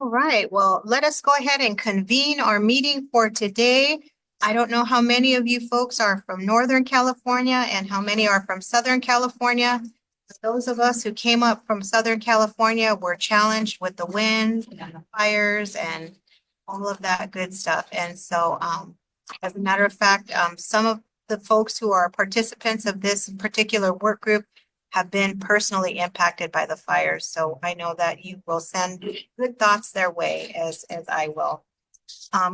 All right, well, let us go ahead and convene our meeting for today. I don't know how many of you folks are from Northern California and how many are from Southern California. Those of us who came up from Southern California were challenged with the winds and the fires and all of that good stuff. And so, as a matter of fact, some of the folks who are participants of this particular work group have been personally impacted by the fires. So I know that you will send good thoughts their way as I will.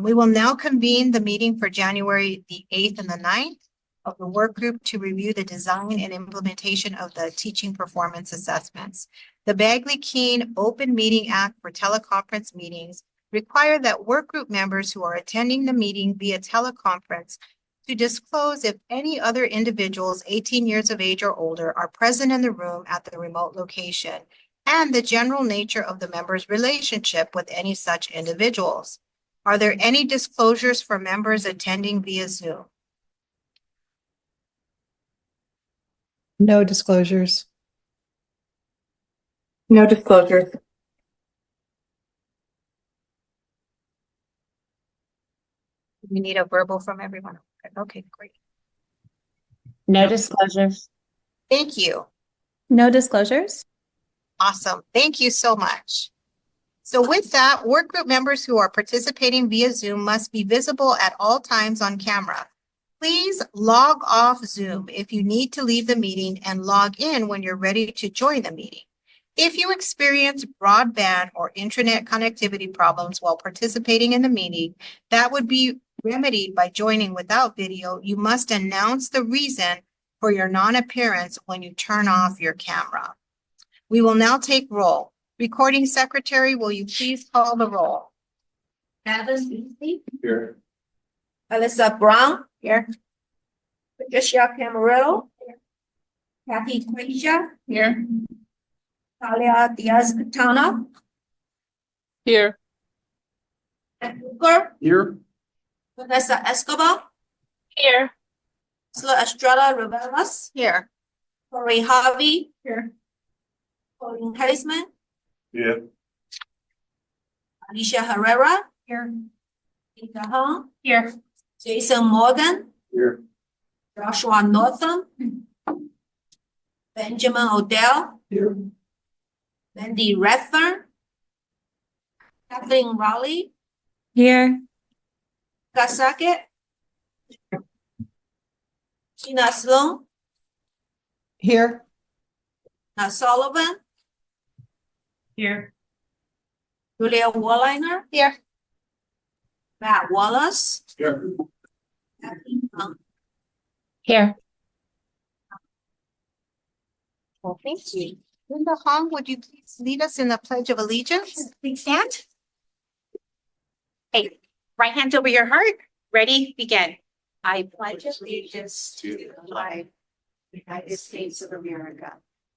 We will now convene the meeting for January the 8th and the 9th of the work group to review the design and implementation of the teaching performance assessments. The Bagley-Keene Open Meeting Act for teleconference meetings require that work group members who are attending the meeting via teleconference to disclose if any other individuals 18 years of age or older are present in the room at the remote location and the general nature of the member's relationship with any such individuals. Are there any disclosures for members attending via Zoom? No disclosures. No disclosures. We need a verbal from everyone. Okay, great. No disclosures. Thank you. No disclosures. Awesome. Thank you so much. So with that, work group members who are participating via Zoom must be visible at all times on camera. Please log off Zoom if you need to leave the meeting and log in when you're ready to join the meeting. If you experience broadband or internet connectivity problems while participating in the meeting, that would be remedied by joining without video. You must announce the reason for your non-appearance when you turn off your camera. We will now take roll. Recording secretary, will you please call the roll? Travis Beasley. Here. Alyssa Brown. Here. Patricia Camarillo. Kathy Quasia. Here. Talia Diaz-Catana. Here. Ed Booker. Here. Vanessa Escobar. Here. Isla Estrada Riveras. Here. Corey Harvey. Here. Colin Heisman. Yeah. Alicia Herrera. Here. Ika Hong. Here. Jason Morgan. Here. Joshua Northam. Benjamin Odell. Here. Wendy Redfern. Kathleen Raleigh. Here. Gasakit. Gina Sloan. Here. Nat Sullivan. Here. Julia Warliner. Here. Matt Wallace. Here. Kathy Young. Here. Well, thank you. Linda Hong, would you please lead us in the Pledge of Allegiance? Please stand. Hey, right hand over your heart. Ready? Begin. I pledge allegiance to the flag of the United States of America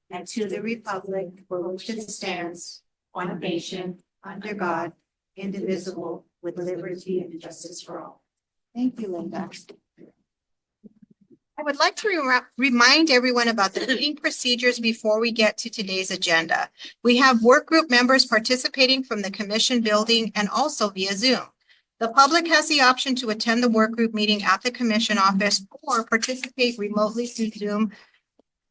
and to the republic for which it stands, one nation, under God, indivisible, with liberty and justice for all. Thank you, Linda. I would like to remind everyone about the meeting procedures before we get to today's agenda. We have work group members participating from the commission building and also via Zoom. The public has the option to attend the work group meeting at the commission office or participate remotely through Zoom,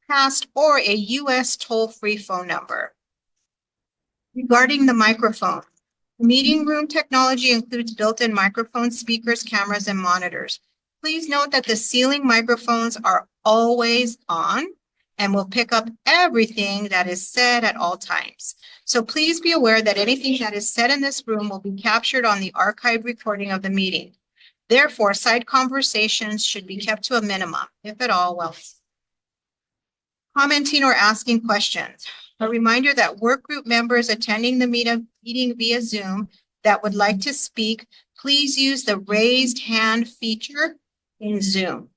Cast, or a U.S. toll-free phone number. Regarding the microphone, meeting room technology includes built-in microphones, speakers, cameras, and monitors. Please note that the ceiling microphones are always on and will pick up everything that is said at all times. So please be aware that anything that is said in this room will be captured on the archived recording of the meeting. Therefore, side conversations should be kept to a minimum, if at all, well. Commenting or asking questions. A reminder that work group members attending the meeting via Zoom that would like to speak, please use the raised hand feature in Zoom.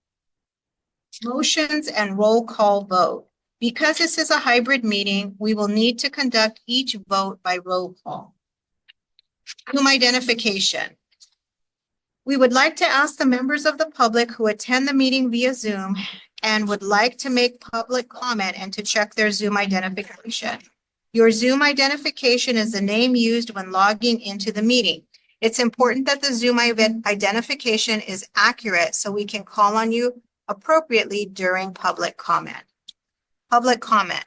Motions and roll call vote. Because this is a hybrid meeting, we will need to conduct each vote by roll call. Zoom identification. We would like to ask the members of the public who attend the meeting via Zoom and would like to make public comment and to check their Zoom identification. Your Zoom identification is the name used when logging into the meeting. It's important that the Zoom identification is accurate so we can call on you appropriately during public comment. Public comment.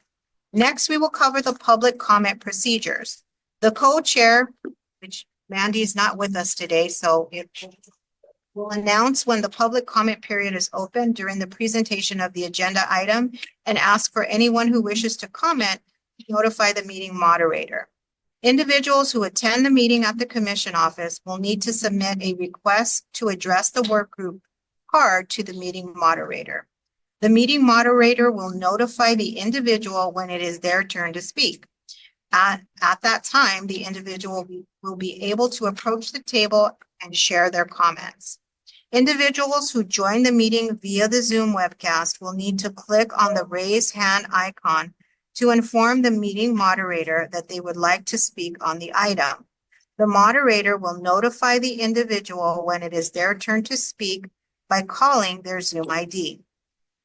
Next, we will cover the public comment procedures. The co-chair, which Mandy is not with us today, so it will announce when the public comment period is open during the presentation of the agenda item and ask for anyone who wishes to comment to notify the meeting moderator. Individuals who attend the meeting at the commission office will need to submit a request to address the work group card to the meeting moderator. The meeting moderator will notify the individual when it is their turn to speak. At that time, the individual will be able to approach the table and share their comments. Individuals who join the meeting via the Zoom webcast will need to click on the raise hand icon to inform the meeting moderator that they would like to speak on the item. The moderator will notify the individual when it is their turn to speak by calling their Zoom ID.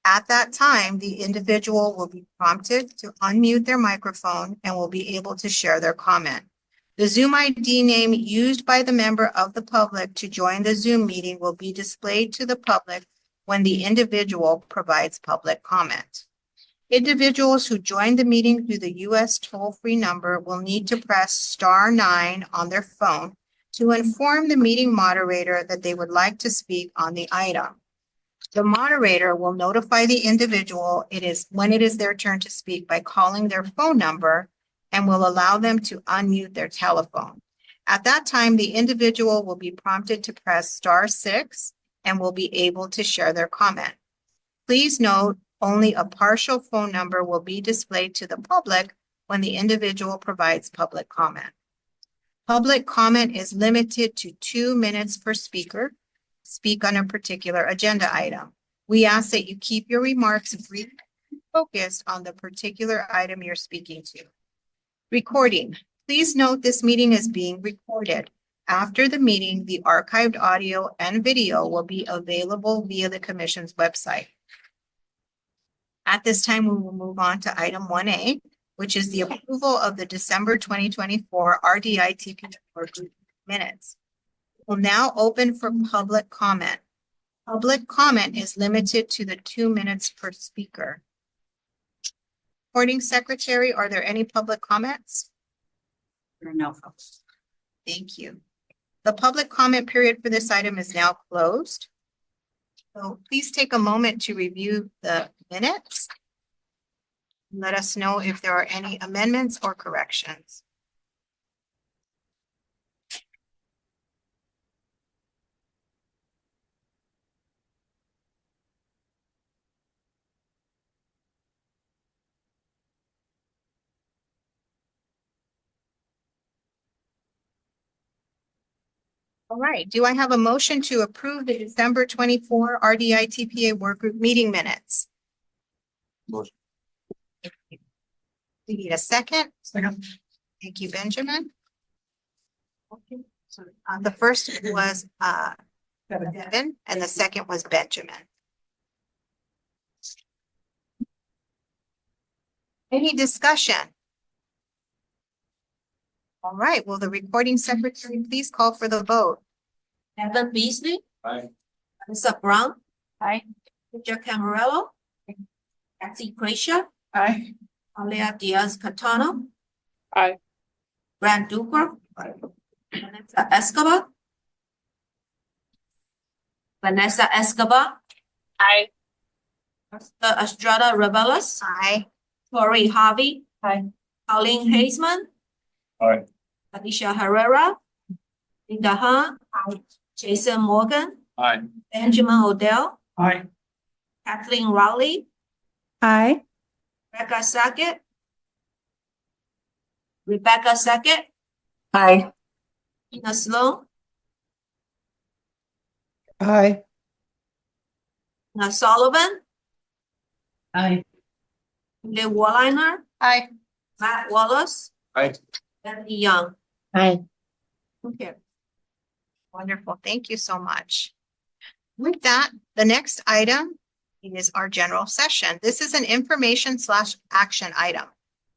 At that time, the individual will be prompted to unmute their microphone and will be able to share their comment. The Zoom ID name used by the member of the public to join the Zoom meeting will be displayed to the public when the individual provides public comment. Individuals who join the meeting through the US toll-free number will need to press *9 on their phone to inform the meeting moderator that they would like to speak on the item. The moderator will notify the individual when it is their turn to speak by calling their phone number and will allow them to unmute their telephone. At that time, the individual will be prompted to press *6 and will be able to share their comment. Please note, only a partial phone number will be displayed to the public when the individual provides public comment. Public comment is limited to 2 minutes per speaker. Speak on a particular agenda item. We ask that you keep your remarks brief and focused on the particular item you're speaking to. Recording. Please note this meeting is being recorded. After the meeting, the archived audio and video will be available via the Commission's website. At this time, we will move on to item 1A, which is the approval of the December 2024 RDI-TPA Workgroup minutes. We'll now open for public comment. Public comment is limited to the 2 minutes per speaker. Recording Secretary, are there any public comments? There are no folks. Thank you. The public comment period for this item is now closed. So please take a moment to review the minutes. Let us know if there are any amendments or corrections. All right, do I have a motion to approve the December 24 RDI-TPA Workgroup meeting minutes? Motion. We need a second. Thank you, Benjamin. Okay. So, the first was Devin and the second was Benjamin. Any discussion? All right, will the recording secretary please call for the vote? Evan Beasley. Aye. Lisa Brown. Aye. Richard Camarello. Patsy Cracia. Aye. Alea Diaz-Catano. Aye. Brad Duper. Vanessa Escobar. Vanessa Escobar. Aye. Estrada Revelas. Aye. Tori Harvey. Aye. Colleen Hazeman. Aye. Alicia Herrera. Linda Han. Jason Morgan. Aye. Benjamin Odell. Aye. Kathleen Rowley. Aye. Rebecca Sackett. Rebecca Sackett. Aye. Tina Sloan. Aye. Tina Sullivan. Aye. Leah Walliner. Aye. Matt Wallace. Aye. Bethany Young. Aye. Okay. Wonderful. Thank you so much. With that, the next item is our general session. This is an information/action item.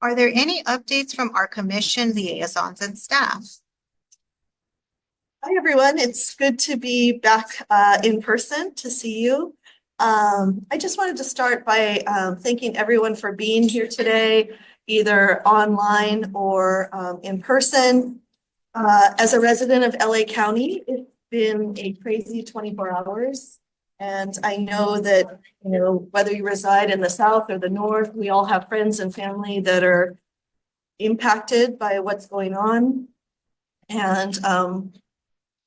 Are there any updates from our commission liaisons and staff? Hi, everyone. It's good to be back in person to see you. I just wanted to start by thanking everyone for being here today, either online or in person. As a resident of LA County, it's been a crazy 24 hours. And I know that, you know, whether you reside in the South or the North, we all have friends and family that are impacted by what's going on. And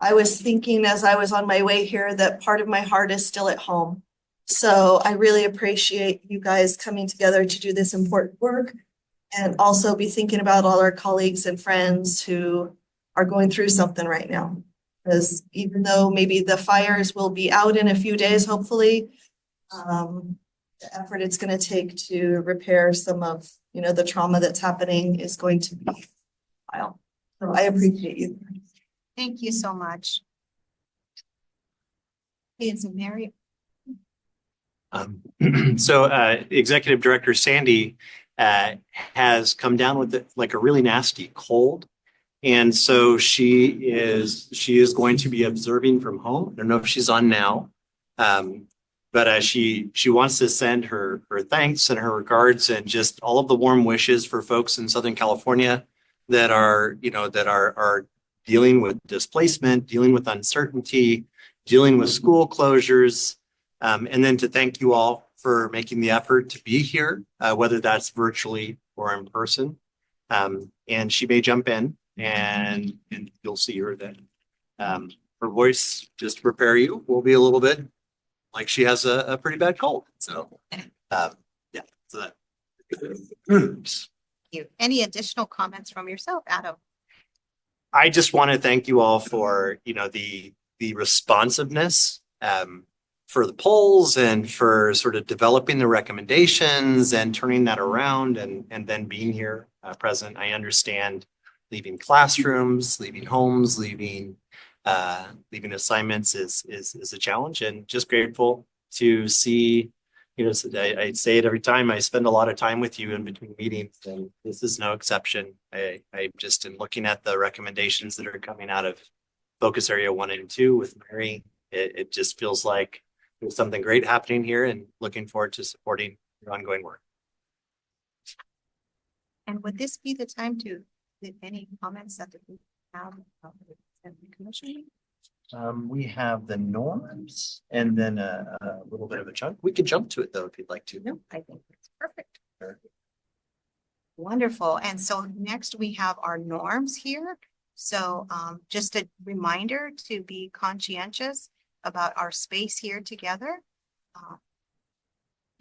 I was thinking as I was on my way here that part of my heart is still at home. So I really appreciate you guys coming together to do this important work and also be thinking about all our colleagues and friends who are going through something right now. Because even though maybe the fires will be out in a few days, hopefully, the effort it's going to take to repair some of, you know, the trauma that's happening is going to be wild. So I appreciate you. Thank you so much. It's Mary. So Executive Director Sandy has come down with like a really nasty cold. And so she is going to be observing from home. I don't know if she's on now. But she wants to send her thanks and her regards and just all of the warm wishes for folks in Southern California that are dealing with displacement, dealing with uncertainty, dealing with school closures. And then to thank you all for making the effort to be here, whether that's virtually or in person. And she may jump in and you'll see her then. Her voice, just to prepare you, will be a little bit like she has a pretty bad cold. So, yeah. So that. Any additional comments from yourself, Adam? I just want to thank you all for, you know, the responsiveness for the polls and for sort of developing the recommendations and turning that around and then being here present. I understand leaving classrooms, leaving homes, leaving assignments is a challenge, and just grateful to see, you know, I say it every time, I spend a lot of time with you in between meetings, and this is no exception. I just in looking at the recommendations that are coming out of focus area 1 and 2 with Mary, it just feels like there's something great happening here, and looking forward to supporting your ongoing work. And would this be the time to give any comments that we have about the commission? We have the norms and then a little bit of a chunk. We could jump to it though if you'd like to. No, I think that's perfect. Wonderful. And so next we have our norms here. So just a reminder to be conscientious about our space here together.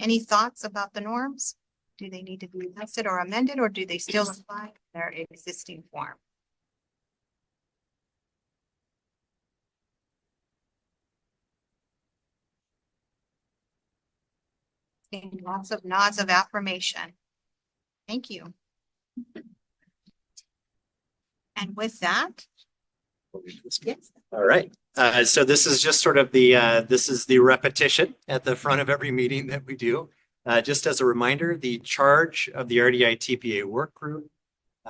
Any thoughts about the norms? Do they need to be adjusted or amended, or do they still apply their existing form? Lots of nods of affirmation. Thank you. And with that, yes. All right. So this is just sort of this is the repetition at the front of every meeting that we do. Just as a reminder, the charge of the RDI-TPA work group,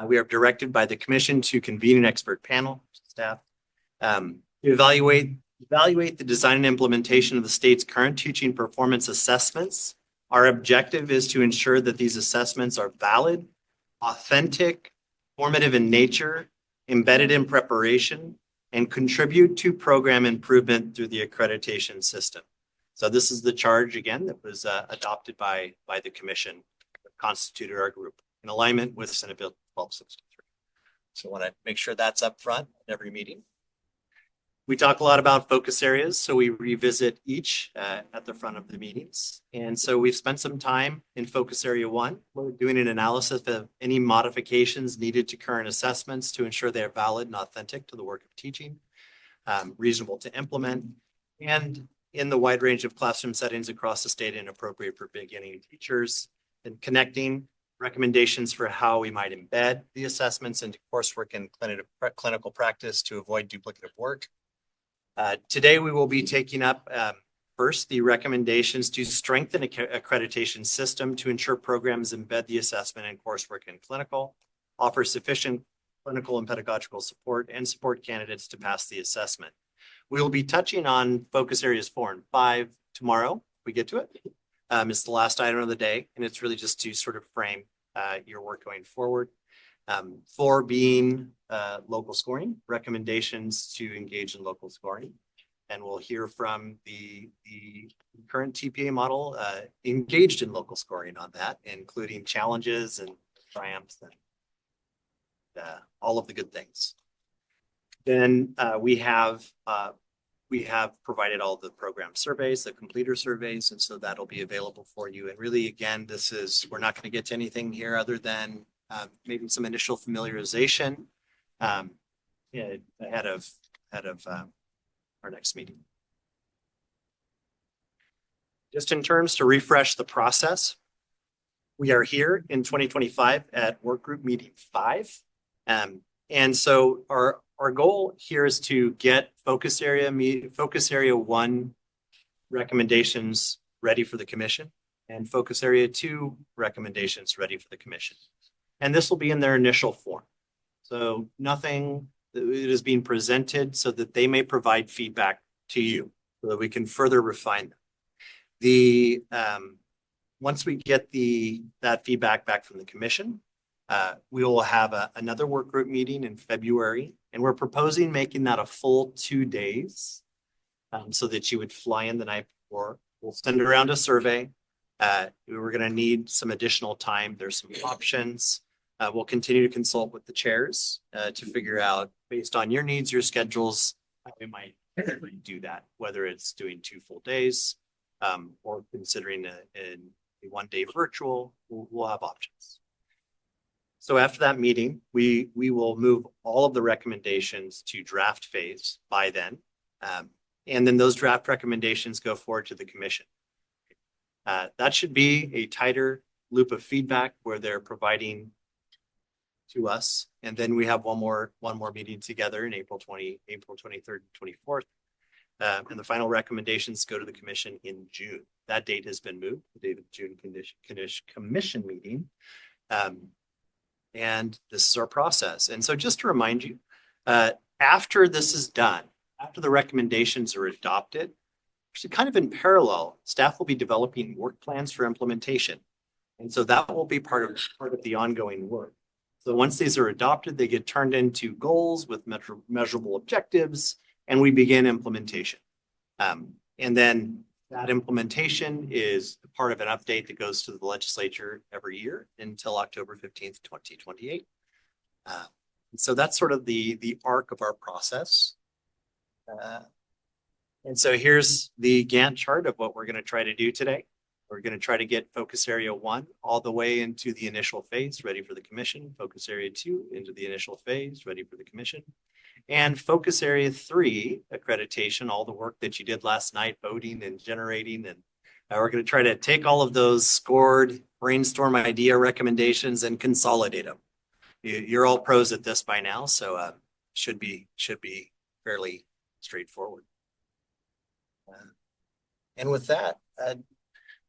we are directed by the commission to convene an expert panel staff, evaluate the design and implementation of the state's current teaching performance assessments. Our objective is to ensure that these assessments are valid, authentic, formative in nature, embedded in preparation, and contribute to program improvement through the accreditation system. So this is the charge, again, that was adopted by the commission that constituted our group in alignment with Senate Bill 1263. So I want to make sure that's up front at every meeting. We talk a lot about focus areas, so we revisit each at the front of the meetings. And so we've spent some time in focus area 1. We're doing an analysis of any modifications needed to current assessments to ensure they are valid and authentic to the work of teaching, reasonable to implement, and in the wide range of classroom settings across the state and appropriate for beginning teachers, and connecting recommendations for how we might embed the assessments into coursework and clinical practice to avoid duplicative work. Today, we will be taking up First, the recommendations to strengthen accreditation system to ensure programs embed the assessment and coursework in clinical, offer sufficient clinical and pedagogical support, and support candidates to pass the assessment. We will be touching on focus areas 4 and 5 tomorrow. We get to it. It's the last item of the day, and it's really just to sort of frame your work going forward. 4 being local scoring, recommendations to engage in local scoring. And we'll hear from the current TPA model engaged in local scoring on that, including challenges and triumphs and all of the good things. Then we have provided all the program surveys, the completer surveys, and so that'll be available for you. And really, again, we're not going to get to anything here other than maybe some initial familiarization ahead of our next meeting. Just in terms to refresh the process, we are here in 2025 at Workgroup Meeting 5. And so our goal here is to get focus area 1 recommendations ready for the commission and focus area 2 recommendations ready for the commission. And this will be in their initial form. So nothing, it is being presented so that they may provide feedback to you so that we can further refine them. Once we get that feedback back from the commission, we will have another work group meeting in February, and we're proposing making that a full 2 days so that you would fly in the night before. We'll send around a survey. We're going to need some additional time. There's some options. We'll continue to consult with the chairs to figure out, based on your needs, your schedules, how we might do that, whether it's doing 2 full days or considering a 1 day virtual. We'll have options. So after that meeting, we will move all of the recommendations to draft phase by then. And then those draft recommendations go forward to the commission. That should be a tighter loop of feedback where they're providing to us. And then we have one more meeting together in April 23rd and 24th. And the final recommendations go to the commission in June. That date has been moved, the date of June commission meeting. And this is our process. And so just to remind you, after this is done, after the recommendations are adopted, actually kind of in parallel, staff will be developing work plans for implementation. And so that will be part of the ongoing work. So once these are adopted, they get turned into goals with measurable objectives, and we begin implementation. And then that implementation is part of an update that goes to the legislature every year until October 15th, 2028. So that's sort of the arc of our process. And so here's the Gantt chart of what we're going to try to do today. We're going to try to get focus area 1 all the way into the initial phase, ready for the commission. Focus area 2 into the initial phase, ready for the commission. And focus area 3, accreditation, all the work that you did last night, voting and generating. And we're going to try to take all of those scored brainstorm idea recommendations and consolidate them. You're all pros at this by now, so should be fairly straightforward. And with that,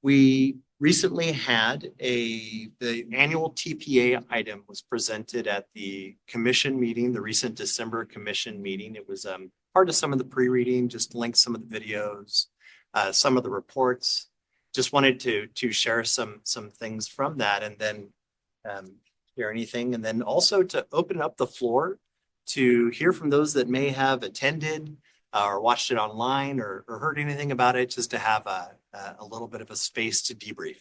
we recently had the annual TPA item was presented at the commission meeting, the recent December commission meeting. It was part of some of the pre-reading, just linked some of the videos, some of the reports. Just wanted to share some things from that, and then share anything, and then also to open up the floor to hear from those that may have attended or watched it online or heard anything about it, just to have a little bit of a space to debrief.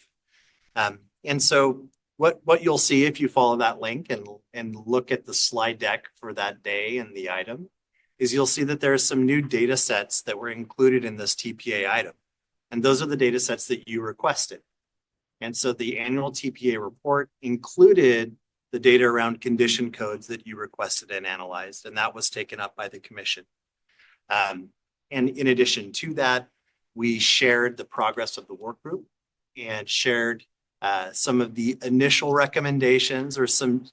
And so what you'll see if you follow that link and look at the slide deck for that day and the item is you'll see that there are some new data sets that were included in this TPA item. And those are the data sets that you requested. And so the annual TPA report included the data around condition codes that you requested and analyzed, and that was taken up by the commission. And in addition to that, we shared the progress of the work group and shared some of the initial recommendations or some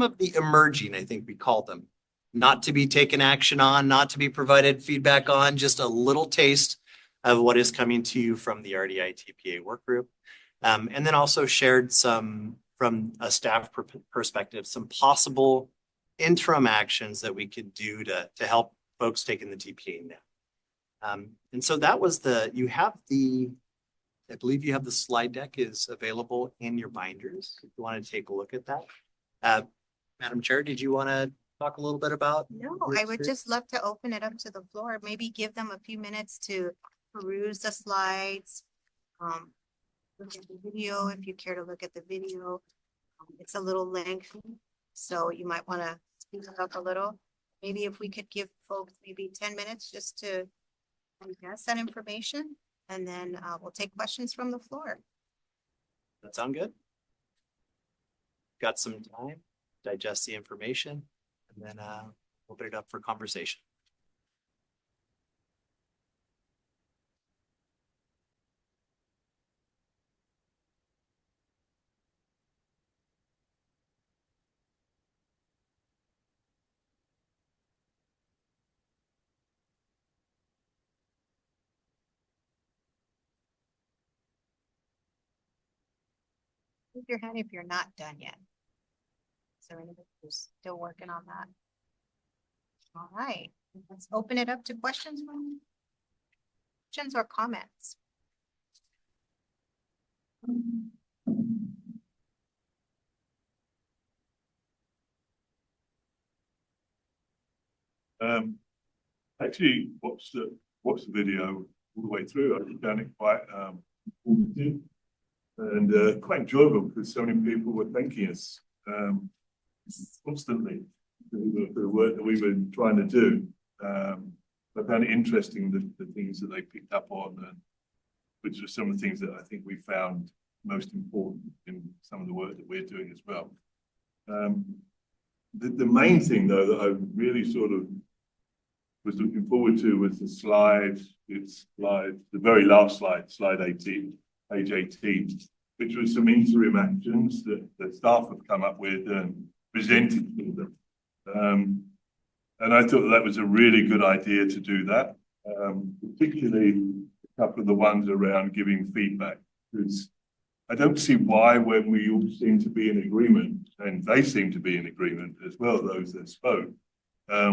of the emerging, I think we called them, not to be taken action on, not to be provided feedback on, just a little taste of what is coming to you from the RDI-TPA work group. And then also shared some, from a staff perspective, some possible interim actions that we could do to help folks taking the TPA now. And so that was you have I believe you have the slide deck is available in your binders. If you want to take a look at that. Madam Chair, did you want to talk a little bit about? No, your I would experience? just love to open it up to the floor. Maybe give them a few minutes to peruse the slides. Look at the video if you care to look at the video. It's a little lengthy, so you might want to speak up a little. Maybe if we could give folks maybe 10 minutes just to digest that information, and then we'll take questions from the floor. That sound good? Got some time, digest the information, and then open it up for conversation. Raise your hand if you're not done yet. Is there anybody who's still working on that? All right, let's open it up to questions or comments. Actually, watched the video all the way through. I found it quite informative and quite enjoyable because so many people were thanking us constantly for the work that we were trying to do. I found it interesting the things that they picked up on, which are some of the things that I think we found most important in some of the work that we're doing as well. The main thing, though, that I really sort of was looking forward to was the slide. The very last slide, slide 18, page 18, which was some interim actions that the staff have come up with and presented to them. And I thought that was a really good idea to do that, particularly a couple of the ones around giving feedback, because I don't see why, when we all seem to be in agreement, and they seem to be in agreement as well, those that spoke,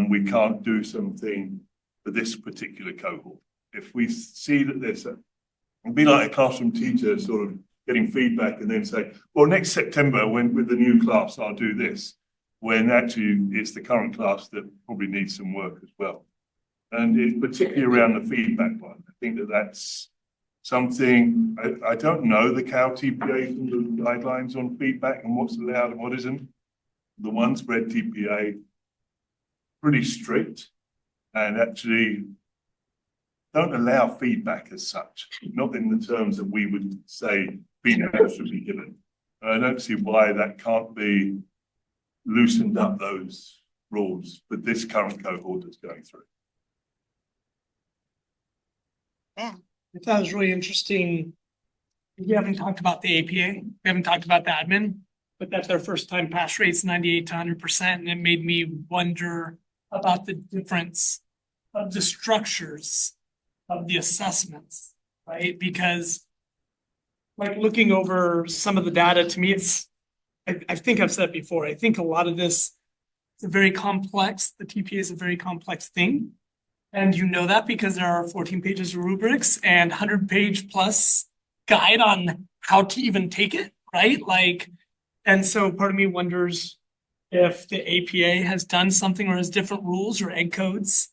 we can't do something for this particular cohort. If we see that it'd be like a classroom teacher sort of getting feedback and then say, well, next September, with the new class, I'll do this, when actually it's the current class that probably needs some work as well. And it's particularly around the feedback one. I think that's something, I don't know the Cal TPA and the guidelines on feedback and what's allowed and what isn't. The ones read TPA, pretty strict, and actually don't allow feedback as such, not in the terms that we would say feedback should be given. I don't see why that can't be loosened up, those rules, for this current cohort that's going through. Yeah. I thought it was really interesting. We haven't talked about the APA, we haven't talked about the admin, but that's our first time pass rates 98 to 100%. And it made me wonder about the difference of the structures of the assessments, right? Because like looking over some of the data, to me, I think I've said before, I think a lot of this is a very complex, the TPA is a very complex thing. And you know that because there are 14 pages of rubrics and 100-page plus guide on how to even take it, right? Like, and so part of me wonders if the APA has done something or has different rules or egg codes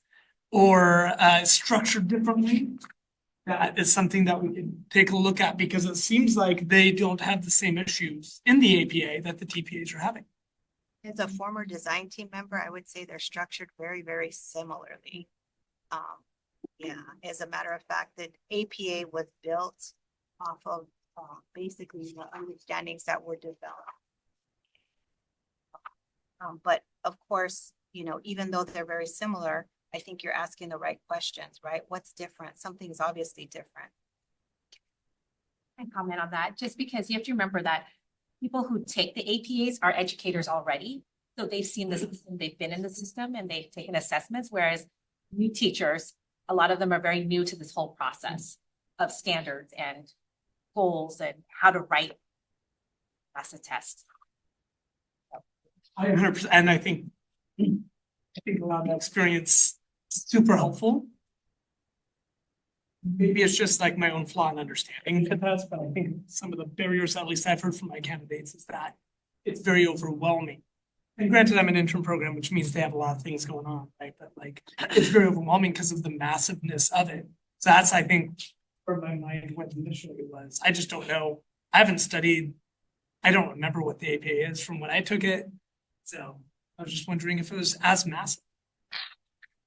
or structured differently. That is something that we can take a look at because it seems like they don't have the same issues in the APA that the TPAs are having. As a former design team member, I would say they're structured very, very similarly. Yeah, as a matter of fact, the APA was built off of basically the understandings that were developed. But of course, you know, even though they're very similar, I think you're asking the right questions, right? What's different? Something's obviously different. I comment on that, just because you have to remember that people who take the APAs are educators already. So they've seen the system, they've been in the system and they've taken assessments, whereas new teachers a lot of them are very new to this whole process of standards and goals and how to write pass a test. I 100%, and I think a lot of that experience is super helpful. Maybe it's just like my own flaw in understanding the test, but I think some of the barriers, at least I've heard from my candidates, is that it's very overwhelming. And granted, I'm an intern program, which means they have a lot of things going on, right? But like, it's very overwhelming because of the massiveness of it. So that's, I think, where my mind went initially was, I just don't know. I haven't studied, I don't remember what the APA is from when I took it. So I was just wondering if it was as massive.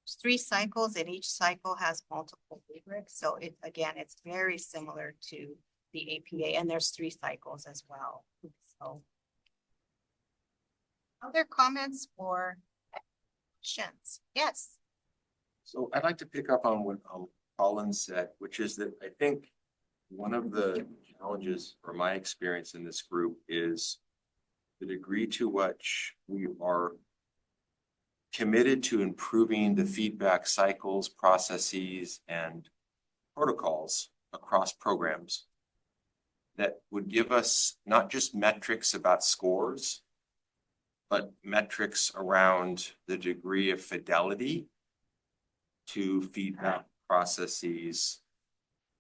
There's 3 cycles and each cycle has multiple rubrics. So it, again, it's very similar to the APA and there's 3 cycles as well. So. Other comments or questions? Yes. So I'd like to pick up on what Colin said, which is that I think one of the challenges from my experience in this group is the degree to which we are committed to improving the feedback cycles, processes, and protocols across programs that would give us not just metrics about scores, but metrics around the degree of fidelity to feedback processes,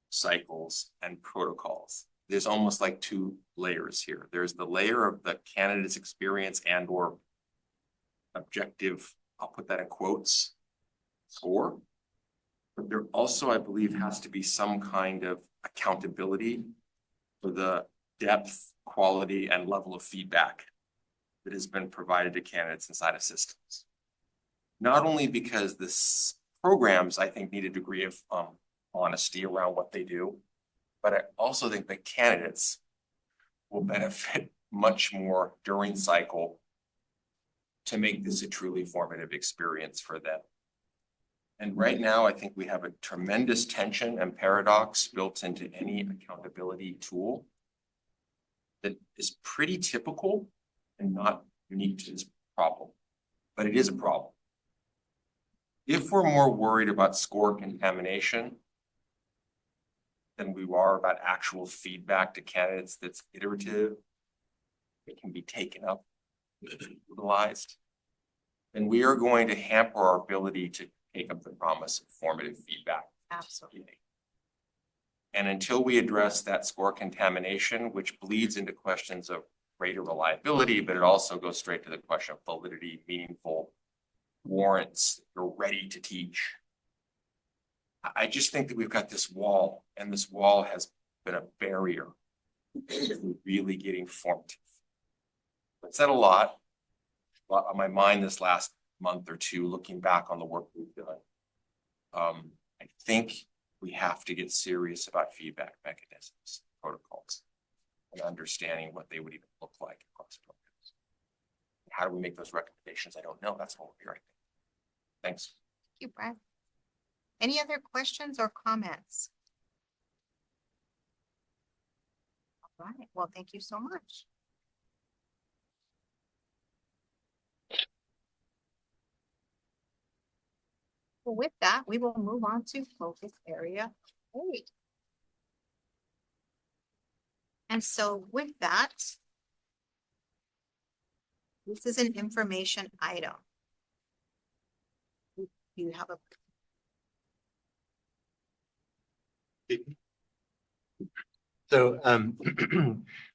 cycles, and protocols. There's almost like 2 layers here. There's the layer of the candidate's experience and or objective, I'll put that in quotes, score. But there also, I believe, has to be some kind of accountability for the depth, quality, and level of feedback that has been provided to candidates inside of systems. Not only because this programs, I think, need a degree of honesty around what they do, but I also think that candidates will benefit much more during cycle to make this a truly formative experience for them. And right now, I think we have a tremendous tension and paradox built into any accountability tool that is pretty typical and not unique to this problem, but it is a problem. If we're more worried about score contamination than we are about actual feedback to candidates that's iterative, it can be taken up, utilized, then we are going to hamper our ability to take up the promise of formative feedback. Absolutely. And until we address that score contamination, which bleeds into questions of greater reliability, but it also goes straight to the question of validity, meaningful warrants, you're ready to teach. I just think that we've got this wall, and this wall has been a barrier to really getting formative. I've said a lot on my mind this last month or 2, looking back on the work we've done. I think we have to get serious about feedback mechanisms, protocols, and understanding what they would even look like across programs. How do we make those recommendations? I don't know. That's what we're hearing. Thanks. Thank you, Brad. Any other questions or comments? All right. Well, thank you so much. Well, with that, we will move on to focus area 8. And so with that, this is an information item. You have a So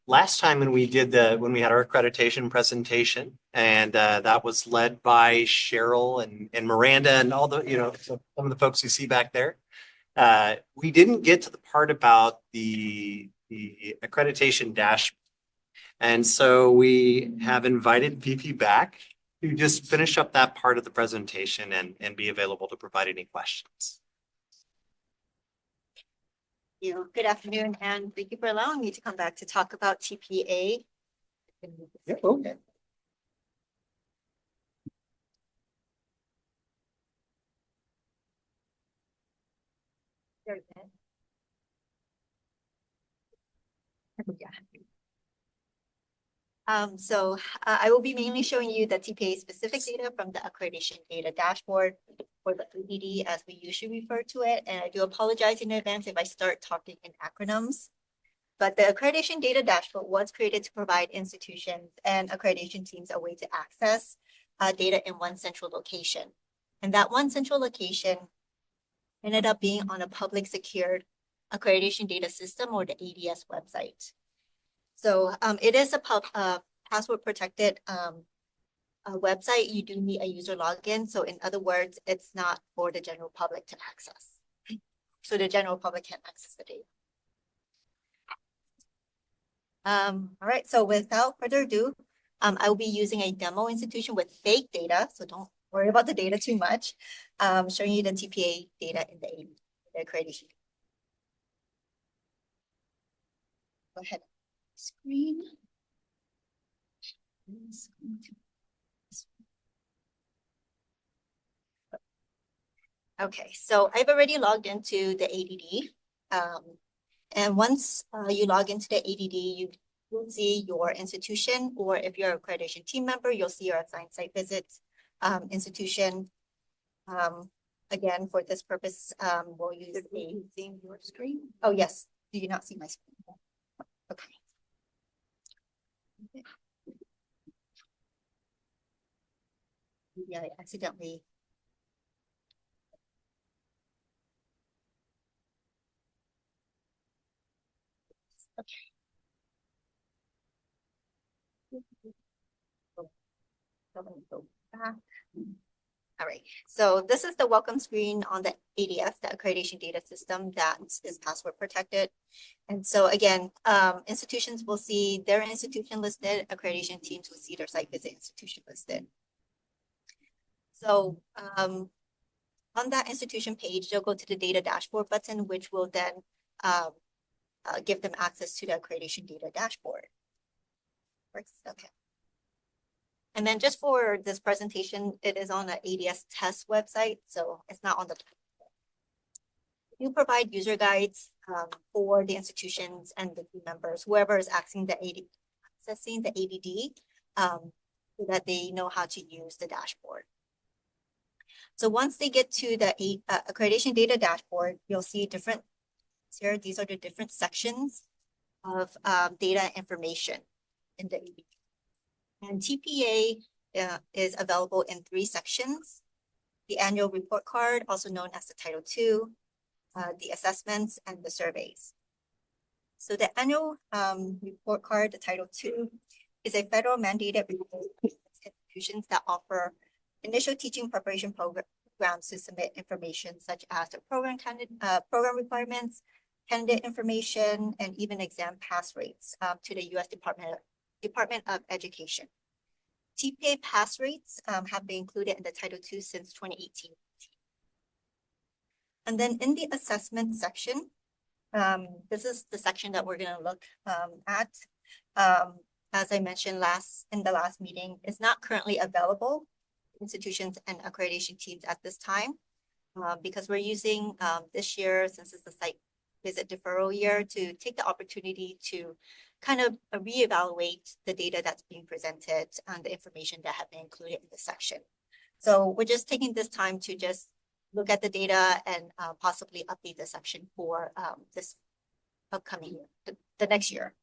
last time when we did when we had our accreditation presentation, and that was led by Cheryl and Miranda and all the, some of the folks you see back there. We didn't get to the part about the accreditation dashboard. And so we have invited VP back to just finish up that part of the presentation and be available to provide any questions. Good afternoon, and thank you for allowing me to come back to talk about TPA. Yeah, okay. Very good. Yeah. I will be mainly showing you the TPA specific data from the accreditation data dashboard for the ADD as we usually refer to it. And I do apologize in advance if I start talking in acronyms. But the accreditation data dashboard was created to provide institutions and accreditation teams a way to access data in one central location. And that one central location ended up being on a public secured accreditation data system or the ADS website. So it is a password protected website. You do need a user login. So in other words, it's not for the general public to access. So the general public can't access the data. All right, so without further ado, I will be using a demo institution with fake data. So don't worry about the data too much. Showing you the TPA data in the accreditation. Go ahead. Screen. Okay, so I've already logged into the ADD. And once you log into the ADD, you will see your institution, or if you're an accreditation team member, you'll see your assigned site visit institution. Again, for this purpose, we'll use using your screen. Oh, yes. Do you not see my screen? Okay. Yeah, I accidentally. Okay. Go back. All right, so this is the welcome screen on the ADS, the accreditation data system that is password protected. And so again, institutions will see their institution listed, accreditation teams will see their site visit institution listed. So on that institution page, they'll go to the data dashboard button, which will then give them access to the accreditation data dashboard. Works, okay. And then just for this presentation, it is on the ADS test website, so it's not on the. You provide user guides for the institutions and the team members, whoever is accessing the ADD, so that they know how to use the dashboard. So once they get to the accreditation data dashboard, you'll see different here. These are the different sections of data information in the ADD. And TPA is available in 3 sections: the annual report card, also known as the Title II, the assessments, and the surveys. So the annual report card, the Title II, is a federal mandated report for institutions that offer initial teaching preparation programs to submit information such as the program requirements, candidate information, and even exam pass rates to the U.S. Department of Education. TPA pass rates have been included in the Title II since 2018. And then in the assessment section, this is the section that we're going to look at. As I mentioned in the last meeting, it's not currently available to institutions and accreditation teams at this time because we're using this year, since it's the site visit deferral year, to take the opportunity to kind of reevaluate the data that's being presented and the information that have been included in the section. So we're just taking this time to just look at the data and possibly update the section for this upcoming year, the next year.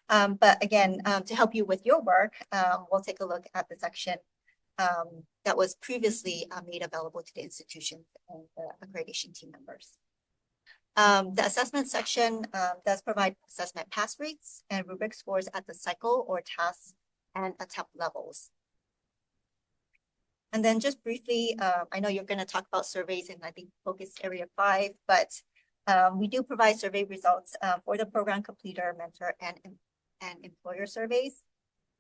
But again, to help you with your work, we'll take a look at the section that was previously made available to the institutions and the accreditation team members. The assessment section does provide assessment pass rates and rubric scores at the cycle or task and attempt levels. And then just briefly, I know you're going to talk about surveys in, I think, focus area 5, but we do provide survey results for the program completer, mentor, and employer surveys.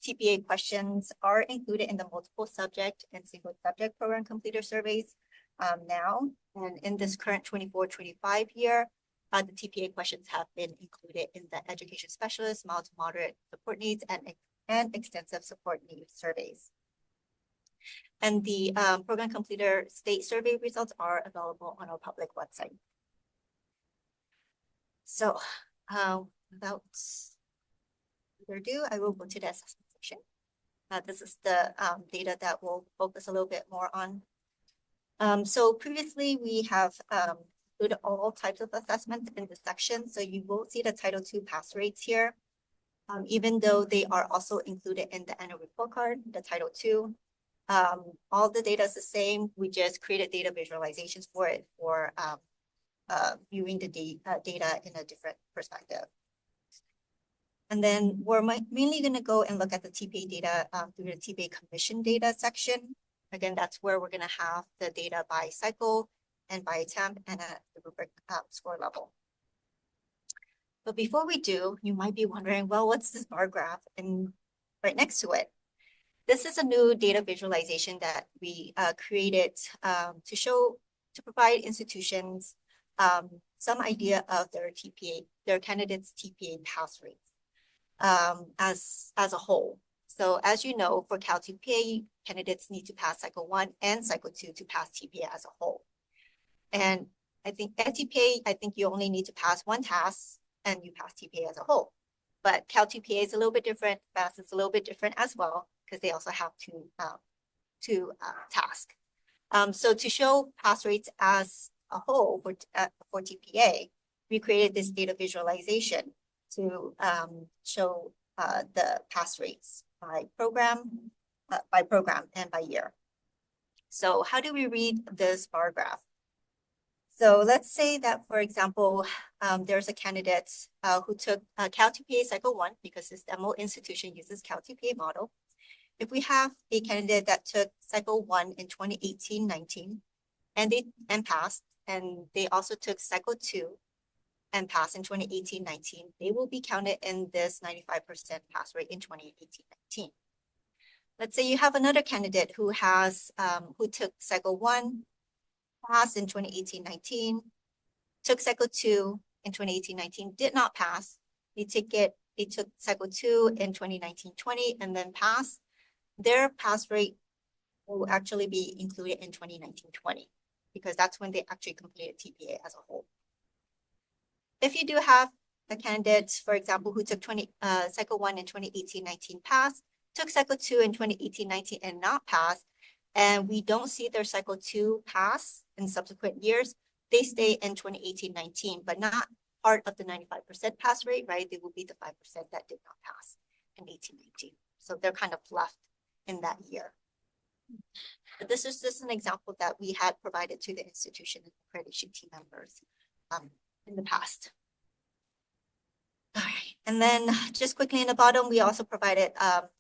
TPA questions are included in the multiple subject and single subject program completer surveys now. And in this current 24-25 year, the TPA questions have been included in the education specialist, mild to moderate support needs, and extensive support needs surveys. And the program completer state survey results are available on our public website. So without further ado, I will go to the assessment section. This is the data that we'll focus a little bit more on. So previously we have included all types of assessments in this section. So you will see the Title II pass rates here. Even though they are also included in the annual report card, the Title II. All the data is the same. We just created data visualizations for it for viewing the data in a different perspective. And then we're mainly going to go and look at the TPA data through the TPA commission data section. Again, that's where we're going to have the data by cycle and by attempt and at the rubric score level. But before we do, you might be wondering, well, what's this bar graph? And right next to it, this is a new data visualization that we created to provide institutions some idea of their TPA, their candidates' TPA pass rates as a whole. So as you know, for Cal TPA, candidates need to pass cycle 1 and cycle 2 to pass TPA as a whole. And I think at TPA, I think you only need to pass one task and you pass TPA as a whole. But Cal TPA is a little bit different. FAST is a little bit different as well because they also have two tasks. So to show pass rates as a whole for TPA, we created this data visualization to show the pass rates by program and by year. So how do we read this bar graph? So let's say that, for example, there's a candidate who took Cal TPA cycle 1 because this demo institution uses Cal TPA model. If we have a candidate that took cycle 1 in 2018-19 and passed, and they also took cycle 2 and passed in 2018-19, they will be counted in this 95% pass rate in 2018-19. Let's say you have another candidate who has who took cycle 1, passed in 2018-19, took cycle 2 in 2018-19, did not pass. They took cycle 2 in 2019-20 and then passed. Their pass rate will actually be included in 2019-20 because that's when they actually completed TPA as a whole. If you do have a candidate, for example, who took cycle 1 in 2018-19 pass, took cycle 2 in 2018-19 and not pass, and we don't see their cycle 2 pass in subsequent years, they stay in 2018-19, but not part of the 95% pass rate, right? They will be the 5% that did not pass in 18-19. So they're kind of left in that year. But this is just an example that we had provided to the institution and accreditation team members in the past. All right, and then just quickly in the bottom, we also provided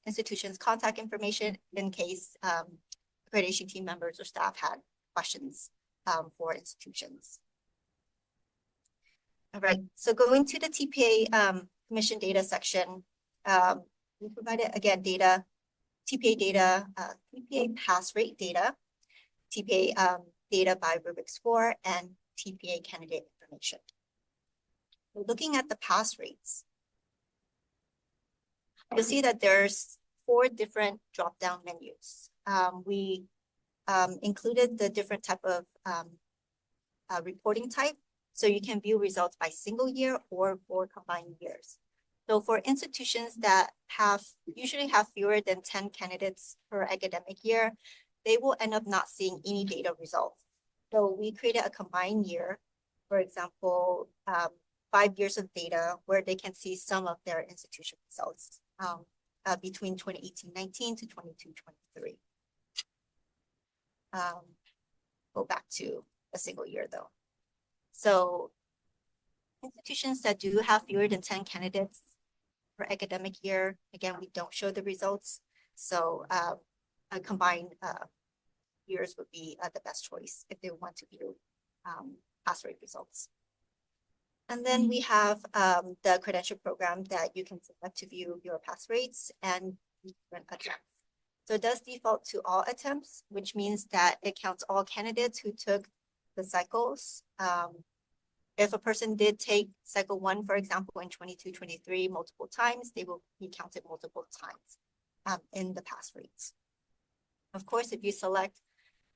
institutions' contact information in case accreditation team members or staff had questions for institutions. All right, so going to the TPA commission data section, we provided again data, TPA data, TPA pass rate data, TPA data by rubric score, and TPA candidate information. So looking at the pass rates, you'll see that there's 4 different drop-down menus. We included the different type of reporting type, so you can view results by single year or for combined years. So for institutions that usually have fewer than 10 candidates per academic year, they will end up not seeing any data results. So we created a combined year, for example, 5 years of data where they can see some of their institution results between 2018-19 to 22-23. Go back to a single year though. So institutions that do have fewer than 10 candidates per academic year, again, we don't show the results. So a combined years would be the best choice if they want to view pass rate results. And then we have the credential program that you can select to view your pass rates and different attempts. So it does default to all attempts, which means that it counts all candidates who took the cycles. If a person did take cycle 1, for example, in 22-23 multiple times, they will be counted multiple times in the pass rates. Of course, if you select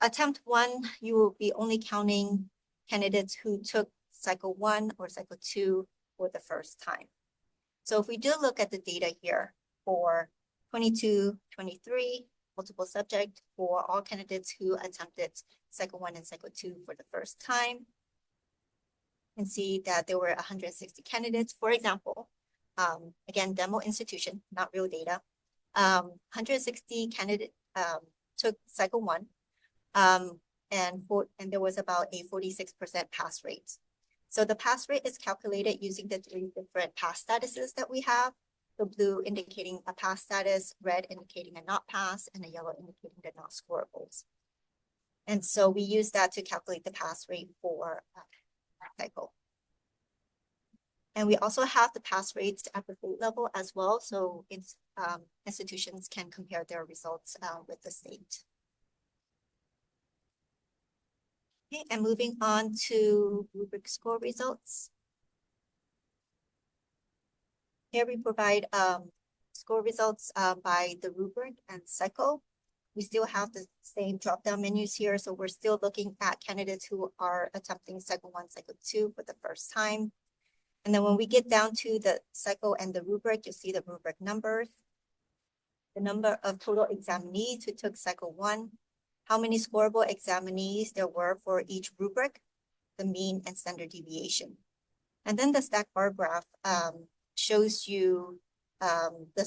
attempt 1, you will be only counting candidates who took cycle 1 or cycle 2 for the first time. So if we do look at the data here for 22, 23, multiple subject for all candidates who attempted cycle 1 and cycle 2 for the first time, and see that there were 160 candidates, for example. Again, demo institution, not real data. 160 candidates took cycle 1, and there was about a 46% pass rate. So the pass rate is calculated using the 3 different pass statuses that we have. The blue indicating a pass status, red indicating a not pass, and a yellow indicating the not scorables. And so we use that to calculate the pass rate for cycle. And we also have the pass rates at the state level as well. So it's, institutions can compare their results with the state. Okay, and moving on to rubric score results. Here we provide score results by the rubric and cycle. We still have the same drop-down menus here. So we're still looking at candidates who are attempting cycle 1, cycle 2 for the first time. And then when we get down to the cycle and the rubric, you'll see the rubric numbers, the number of total examinees who took cycle 1, how many scorable examinees there were for each rubric, the mean and standard deviation. And then the stack bar graph shows you the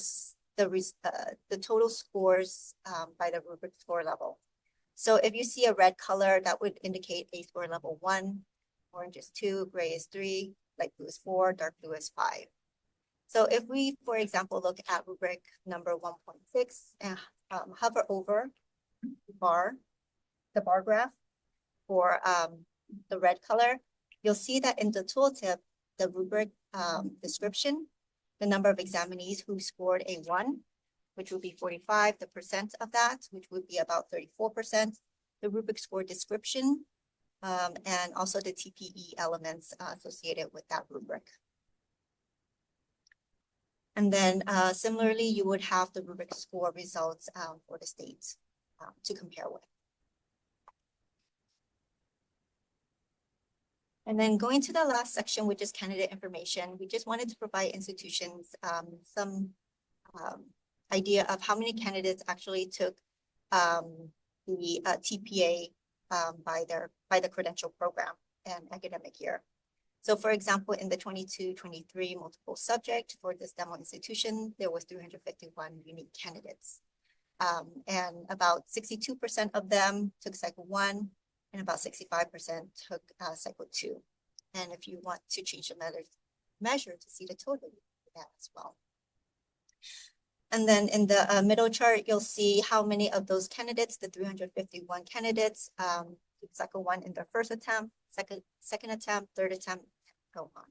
total scores by the rubric score level. So if you see a red color, that would indicate a score level 1, orange is 2, gray is 3, light blue is 4, dark blue is 5. So if we, for example, look at rubric number 1.6 and hover over the bar graph for the red color, you'll see that in the tooltip, the rubric description, the number of examinees who scored a 1, which would be 45, the percent of that, which would be about 34%, the rubric score description, and also the TPE elements associated with that rubric. And then similarly, you would have the rubric score results for the states to compare with. And then going to the last section, which is candidate information, we just wanted to provide institutions some idea of how many candidates actually took the TPA by the credential program and academic year. So for example, in the 22-23 multiple subject for this demo institution, there was 351 unique candidates. And about 62% of them took cycle 1 and about 65% took cycle 2. And if you want to change the measure to see the total, you can do that as well. And then in the middle chart, you'll see how many of those candidates, the 351 candidates, took cycle 1 in their first attempt, second attempt, third attempt, and go on.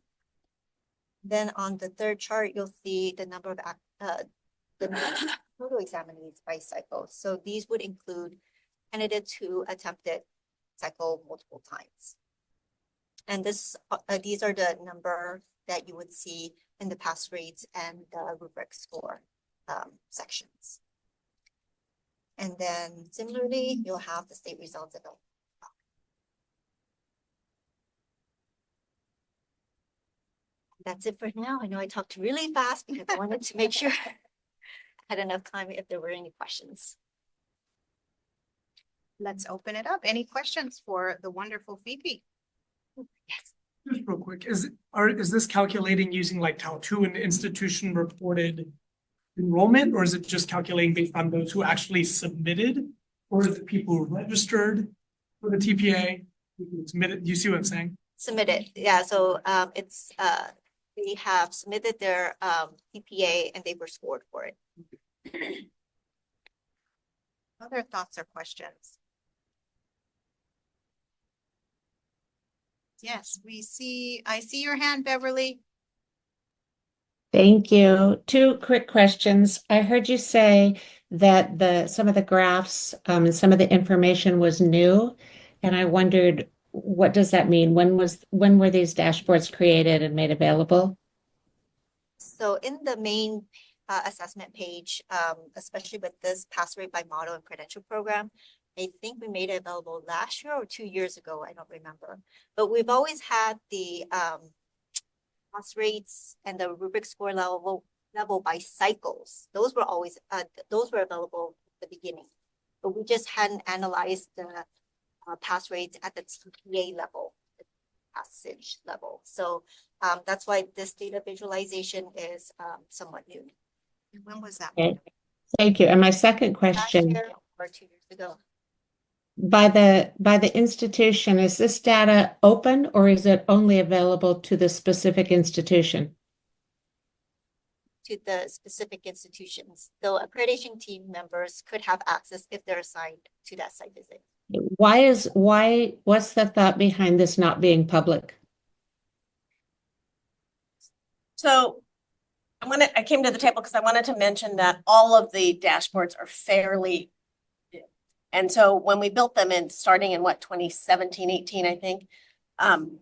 Then on the third chart, you'll see the number of the total examinees by cycle. So these would include candidates who attempted cycle multiple times. And these are the numbers that you would see in the pass rates and the rubric score sections. And then similarly, you'll have the state results available. That's it for now. I know I talked really fast because I wanted to make sure I had enough time if there were any questions. Let's open it up. Any questions for the wonderful Phoebe? Yes. Just real quick, is this calculating using like Tau 2 and institution reported enrollment, or is it just calculating based on those who actually submitted, or is it people who registered for the TPA? Submitted, you see what I'm saying? Submitted, yeah. So it's they have submitted their TPA and they were scored for it. Other thoughts or questions? Yes, I see your hand, Beverly. Thank you. 2 quick questions. I heard you say that some of the graphs and some of the information was new, and I wondered, what does that mean? When were these dashboards created and made available? So in the main assessment page, especially with this pass rate by model and credential program, I think we made it available last year or 2 years ago. I don't remember, but we've always had the pass rates and the rubric score level by cycles. Those were always those were available at the beginning, but we just hadn't analyzed the pass rates at the TPA level, the passage level. So that's why this data visualization is somewhat new. And when was that? Okay. Thank you. And my second Last question, year or 2 years ago? by the institution, is this data open or is it only available to the specific institution? To the specific institutions, though accreditation team members could have access if they're assigned to that site visit. What's the thought behind this not being public? So I came to the table because I wanted to mention that all of the dashboards are fairly new. And so when we built them starting in 2017, 18, I think,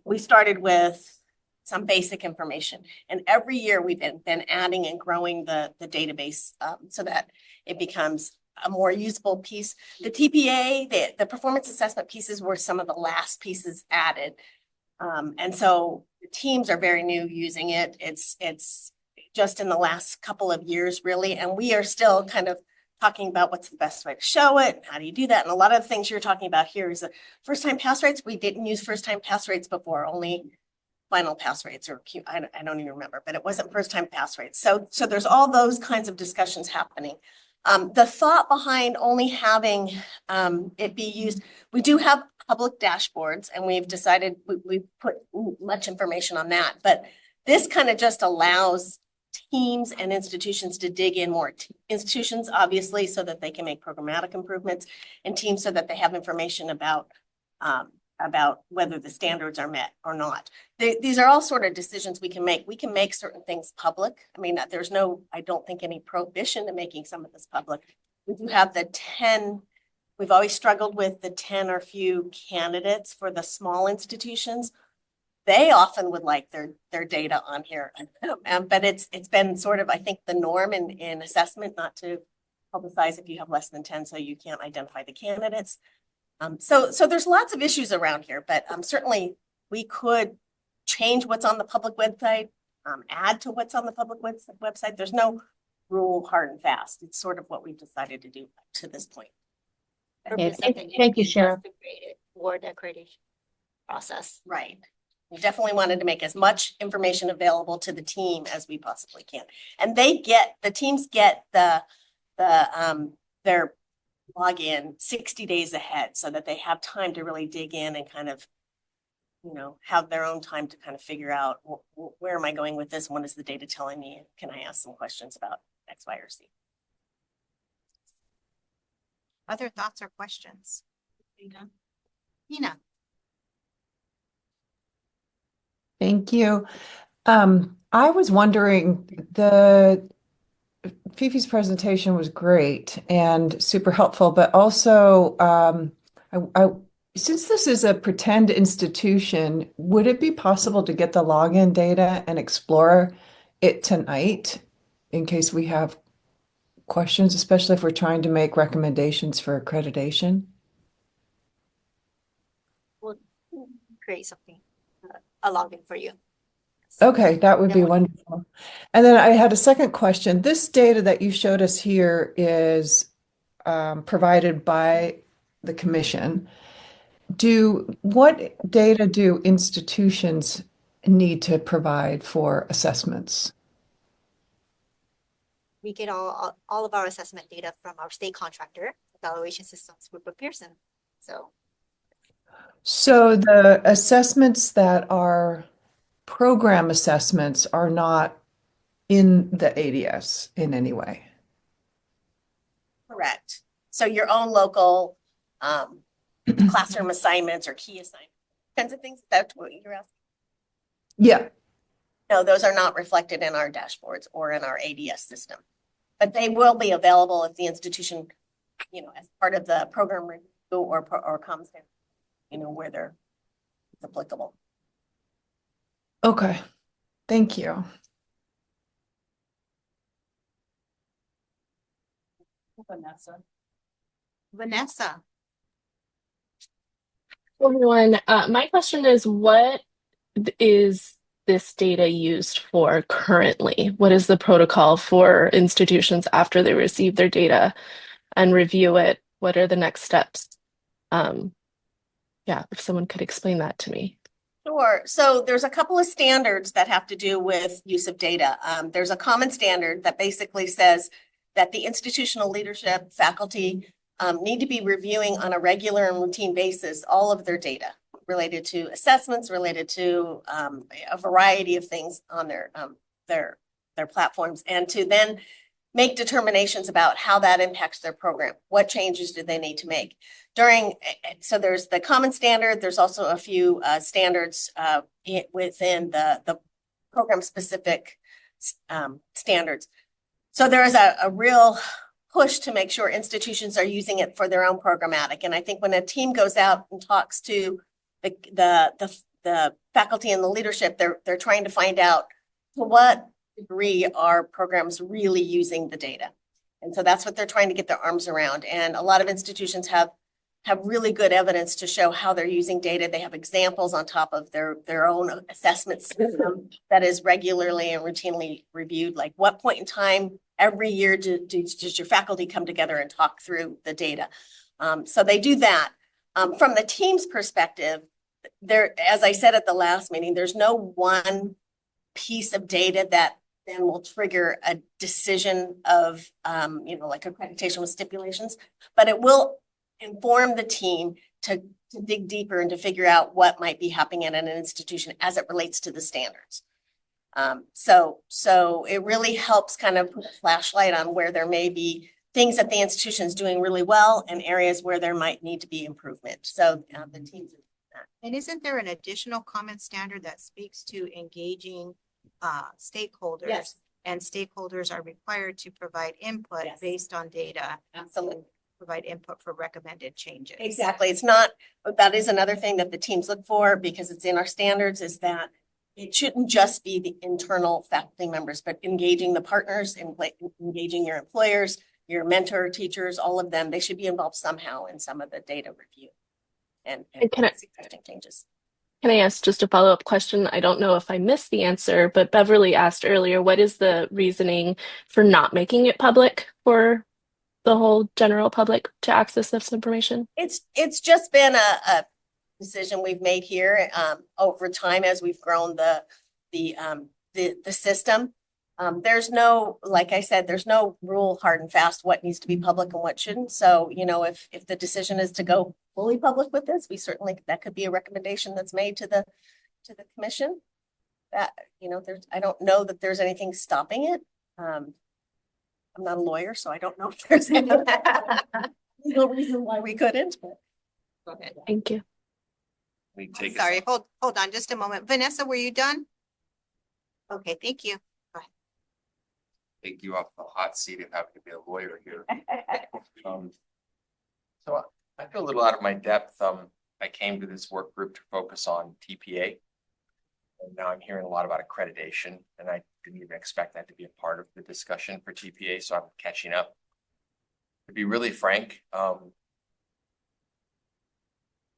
we started with some basic information. And every year we've been adding and growing the database so that it becomes a more usable piece. The TPA, the performance assessment pieces were some of the last pieces added. And so the teams are very new using it. It's just in the last couple of years, really. And we are still kind of talking about what's the best way to show it, and how do you do that? And a lot of the things you're talking about here is the first-time pass rates. We didn't use first-time pass rates before, only final pass rates, or I don't even remember, but it wasn't first-time pass rates. So there's all those kinds of discussions happening. The thought behind only having it be used, we do have public dashboards, and we've decided we put much information on that, but this kind of just allows teams and institutions to dig in more. Institutions, obviously, so that they can make programmatic improvements, and teams so that they have information about whether the standards are met or not. These are all sort of decisions we can make. We can make certain things public. I mean, there's I don't think any prohibition to making some of this public. We do have the 10, we've always struggled with the 10 or few candidates for the small institutions. They often would like their data on here, but it's been sort of, I think, the norm in assessment not to publicize if you have less than 10, so you can't identify the candidates. So there's lots of issues around here, but certainly we could change what's on the public website, add to what's on the public website. There's no rule hard and fast. It's sort of what we've decided to do to this point. Okay, thank you, Cheryl. For the accreditation process. Right. We definitely wanted to make as much information available to the team as we possibly can. And the teams get their login 60 days ahead so that they have time to really dig in and kind of, have their own time to kind of figure out where am I going with this? What is the data telling me? Can I ask some questions about X, Y, or Z? Other thoughts or questions? Nina. Thank you. I was wondering, Fifi's presentation was great and super helpful, but also since this is a pretend institution, would it be possible to get the login data and explore it tonight in case we have questions, especially if we're trying to make recommendations for accreditation? We'll create something, a login for you. Okay, that would be wonderful. And then I had a second question. This data that you showed us here is provided by the commission. What data do institutions need to provide for assessments? We get all of our assessment data from our state contractor, Evaluation Systems Group of Pearson. So the assessments that are program assessments are not in the ADS in any way. Correct. So your own local classroom assignments or key assignments, kinds of things. That's what you're asking. Yeah. No, those are not reflected in our dashboards or in our ADS system, but they will be available if the institution, as part of the program review or comes in, where they're applicable. Okay. Thank you. Vanessa. Everyone, my question is, what is this data used for currently? What is the protocol for institutions after they receive their data and review it? What are the next steps? Yeah, if someone could explain that to me. Sure. So there's a couple of standards that have to do with use of data. There's a common standard that basically says that the institutional leadership, faculty, need to be reviewing on a regular and routine basis all of their data related to assessments, related to a variety of things on their platforms, and to then make determinations about how that impacts their program. What changes do they need to make? So there's the common standard. There's also a few standards within the program specific standards. So there is a real push to make sure institutions are using it for their own programmatic. And I think when a team goes out and talks to the faculty and the leadership, they're trying to find out to what degree are programs really using the data. And so that's what they're trying to get their arms around. And a lot of institutions have really good evidence to show how they're using data. They have examples on top of their own assessment system that is regularly and routinely reviewed. Like, what point in time every year does your faculty come together and talk through the data? So they do that. From the team's perspective, as I said at the last meeting, there's no one piece of data that then will trigger a decision of, like accreditation with stipulations, but it will inform the team to dig deeper and to figure out what might be happening at an institution as it relates to the standards. So it really helps kind of put a flashlight on where there may be things that the institution is doing really well and areas where there might need to be improvement. So the teams. And isn't there an additional common standard that speaks to engaging stakeholders? Yes. And stakeholders are required to provide input based on data. Absolutely. Provide input for recommended changes. Exactly. It's not, that is another thing that the teams look for, because it's in our standards, is that it shouldn't just be the internal faculty members, but engaging the partners and engaging your employers, your mentor teachers, all of them. They should be involved somehow in some of the data review and suggesting changes. Can I ask just a follow-up question? I don't know if I missed the answer, but Beverly asked earlier, what is the reasoning for not making it public for the whole general public to access this information? It's just been a decision we've made here over time as we've grown the system. There's no, like I said, there's no rule hard and fast what needs to be public and what shouldn't. So, if the decision is to go fully public with this, that could be a recommendation that's made to the commission. That, I don't know that there's anything stopping it. I'm not a lawyer, so I don't know if there's any legal reason why we couldn't. But go ahead. Thank you. Sorry, hold on just a moment. Vanessa, were you done? Okay, thank you. Go ahead. Take you off the hot seat of having to be a lawyer here. So I feel a little out of my depth. I came to this work group to focus on TPA. And now I'm hearing a lot about accreditation, and I didn't even expect that to be a part of the discussion for TPA, so I'm catching up. To be really frank, I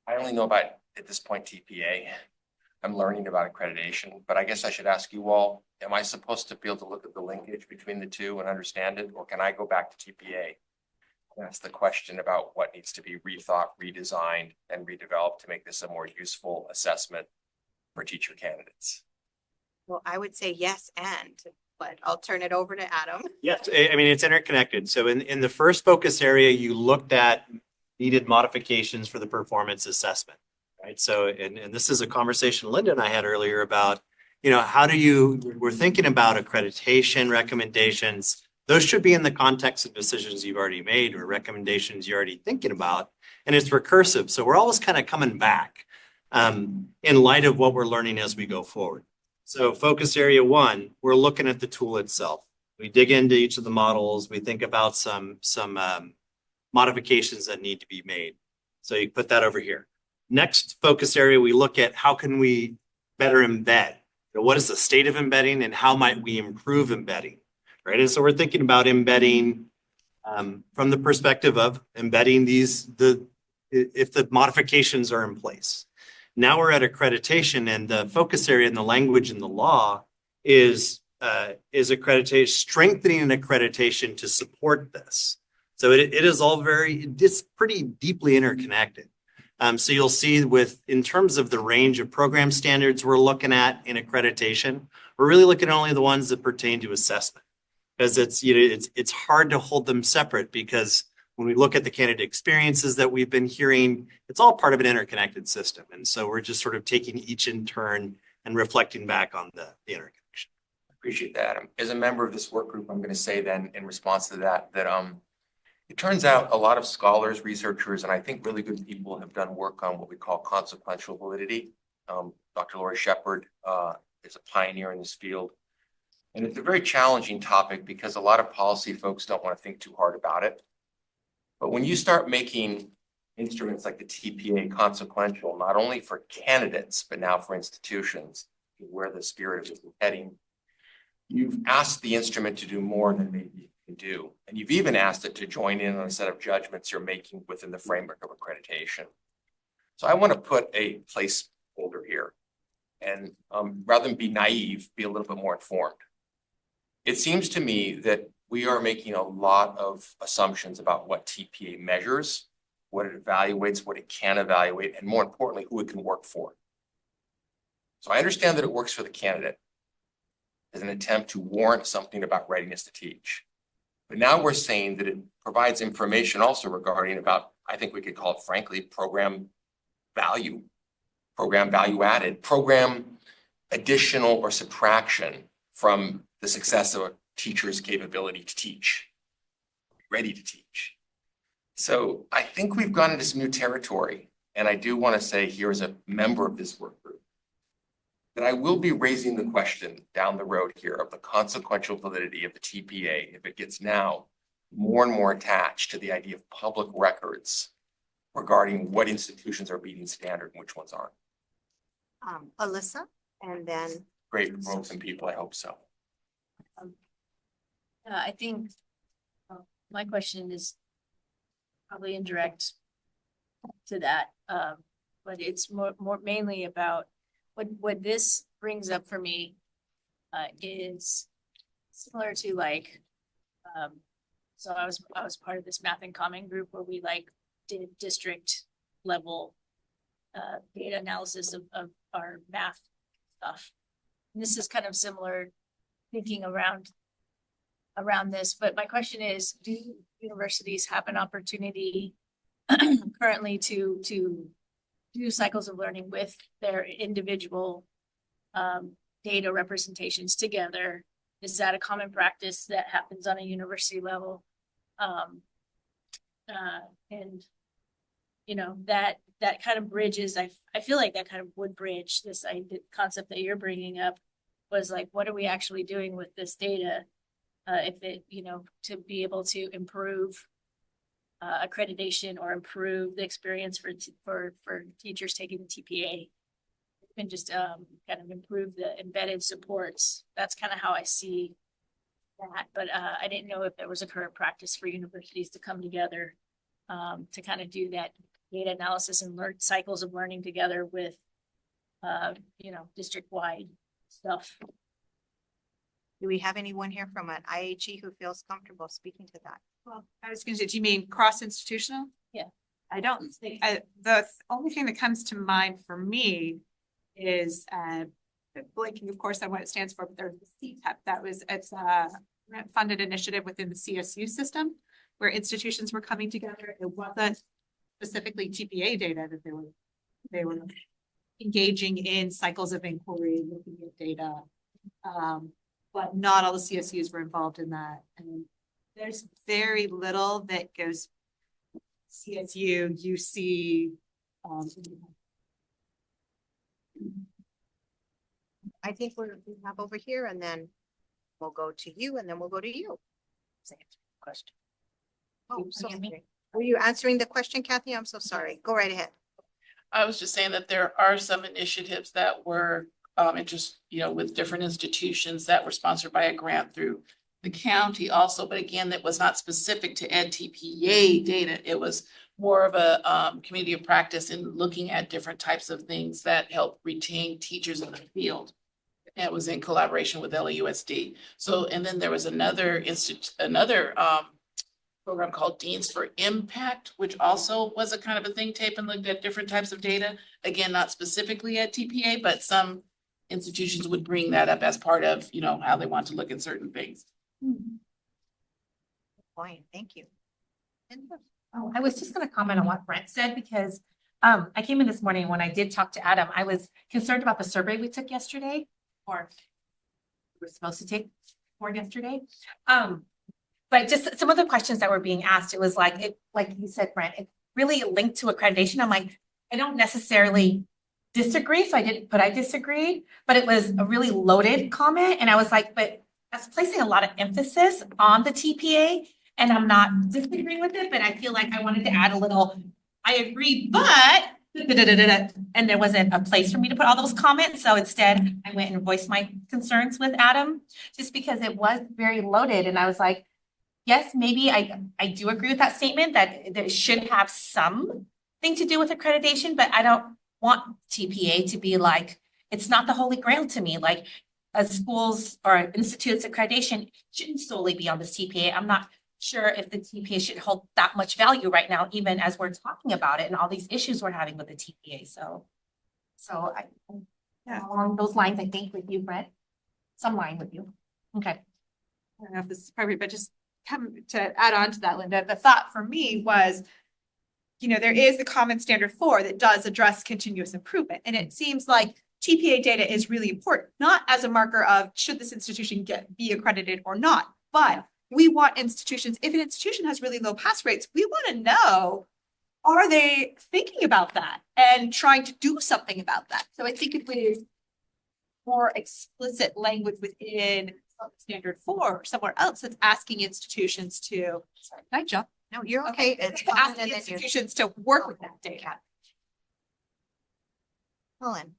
only know about, at this point, TPA. I'm learning about accreditation, but I guess I should ask you all, am I supposed to be able to look at the linkage between the two and understand it, or can I go back to TPA? That's the question about what needs to be rethought, redesigned, and redeveloped to make this a more useful assessment for teacher candidates. Well, I would say yes, but I'll turn it over to Adam. Yes, I mean, it's interconnected. So in the first focus area, you looked at needed modifications for the performance assessment, right? So, and this is a conversation Linda and I had earlier about, we're thinking about accreditation recommendations. Those should be in the context of decisions you've already made or recommendations you're already thinking about. And it's recursive. So we're always kind of coming back in light of what we're learning as we go forward. So focus area 1, we're looking at the tool itself. We dig into each of the models. We think about some modifications that need to be made. So you put that over here. Next focus area, we look at how can we better embed? What is the state of embedding and how might we improve embedding, right? And so we're thinking about embedding from the perspective of embedding if the modifications are in place. Now we're at accreditation, and the focus area in the language in the law is accreditation, strengthening an accreditation to support this. So it is all it's pretty deeply interconnected. So you'll see in terms of the range of program standards we're looking at in accreditation, we're really looking at only the ones that pertain to assessment, because it's hard to hold them separate, because when we look at the candidate experiences that we've been hearing, it's all part of an interconnected system. And so we're just sort of taking each in turn and reflecting back on the interconnection. Appreciate that. As a member of this work group, I'm going to say then in response to that it turns out a lot of scholars, researchers, and I think really good people have done work on what we call consequential validity. Dr. Lori Shepard is a pioneer in this field. And it's a very challenging topic because a lot of policy folks don't want to think too hard about it. But when you start making instruments like the TPA consequential, not only for candidates, but now for institutions, where the spirit of it is heading, you've asked the instrument to do more than maybe it can do. And you've even asked it to join in on a set of judgments you're making within the framework of accreditation. So I want to put a placeholder here and rather than be naive, be a little bit more informed. It seems to me that we are making a lot of assumptions about what TPA measures, what it evaluates, what it can evaluate, and more importantly, who it can work for. So I understand that it works for the candidate as an attempt to warrant something about readiness to teach. But now we're saying that it provides information also regarding about, I think we could call it, frankly, program value added, program additional or subtraction from the success of a teacher's capability to teach, ready to teach. So I think we've gone into some new territory. And I do want to say here as a member of this work group, that I will be raising the question down the road here of the consequential validity of the TPA if it gets now more and more attached to the idea of public records regarding what institutions are meeting standard and which ones aren't. Alyssa, and then. Great, promote some people, I hope so. I think my question is probably indirect to that, but it's more mainly about what this brings up for me is similar to like, so I was part of this math and common group where we like did district level data analysis of our math stuff. And this is kind of similar thinking around this, but my question is, do universities have an opportunity currently to do cycles of learning with their individual data representations together? Is that a common practice that happens on a university level? And you know, that kind of bridges, I feel like that kind of would bridge this concept that you're bringing up, was like, what are we actually doing with this data? If it, you know, to be able to improve accreditation or improve the experience for teachers taking the TPA, and just kind of improve the embedded supports. That's kind of how I see that. But I didn't know if there was a current practice for universities to come together to kind of do that data analysis and learn cycles of learning together with, you know, district-wide stuff. Do we have anyone here from an IHE who feels comfortable speaking to that? Well, I was going to say, do you mean cross-institutional? Yeah. I don't think, the only thing that comes to mind for me is, blanking, of course, on what it stands for, but there's the CTEP. It's a grant-funded initiative within the CSU system where institutions were coming together. It wasn't specifically TPA data that they were engaging in cycles of inquiry, looking at data. But not all the CSUs were involved in that. And there's very little that goes CSU, UC. I think we have over here, and then we'll go to you, and then we'll go to you. Question. Oh, so sorry. Were you answering the question, Kathy? I'm so sorry. Go right ahead. I was just saying that there are some initiatives that were with different institutions that were sponsored by a grant through the county also, but again, that was not specific to EdTPA data. It was more of a community of practice in looking at different types of things that help retain teachers in the field. And it was in collaboration with LAUSD. So, and then there was another program called Deans for Impact, which also was a kind of a think tank and looked at different types of data. Again, not specifically at TPA, but some institutions would bring that up as part of, you know, how they want to look at certain things. Point, thank you. Oh, I was just gonna comment on what Brent said because I came in this morning when I did talk to Adam, I was concerned about the survey we took yesterday, or we were supposed to take for yesterday. But just some of the questions that were being asked, it was like you said, Brent, it really linked to accreditation. I'm like, I don't necessarily disagree, so I disagree, but it was a really loaded comment, and I was like, but that's placing a lot of emphasis on the TPA. And I'm not disagreeing with it, but I feel like I wanted to add a little, I agree, but and there wasn't a place for me to put all those comments. So instead I went and voiced my concerns with Adam just because it was very loaded. And I was like, yes, maybe I do agree with that statement that it should have something to do with accreditation, but I don't want TPA to be like, it's not the holy grail to me. Like a schools or institutes accreditation shouldn't solely be on the TPA. I'm not sure if the TPA should hold that much value right now, even as we're talking about it and all these issues we're having with the TPA. So along those lines, I think with you, Brent, some line with you. Okay. I don't know if this is appropriate, but just come to add on to that, Linda, the thought for me was, you know, there is the common standard 4 that does address continuous improvement. And it seems like TPA data is really important, not as a marker of should this institution be accredited or not, but we want institutions, if an institution has really low pass rates, we want to know, are they thinking about that and trying to do something about that? So I think if we more explicit language within standard 4 or somewhere else that's asking institutions to, sorry, can I jump? No, you're okay. It's Asking institutions to work with that data. Colin.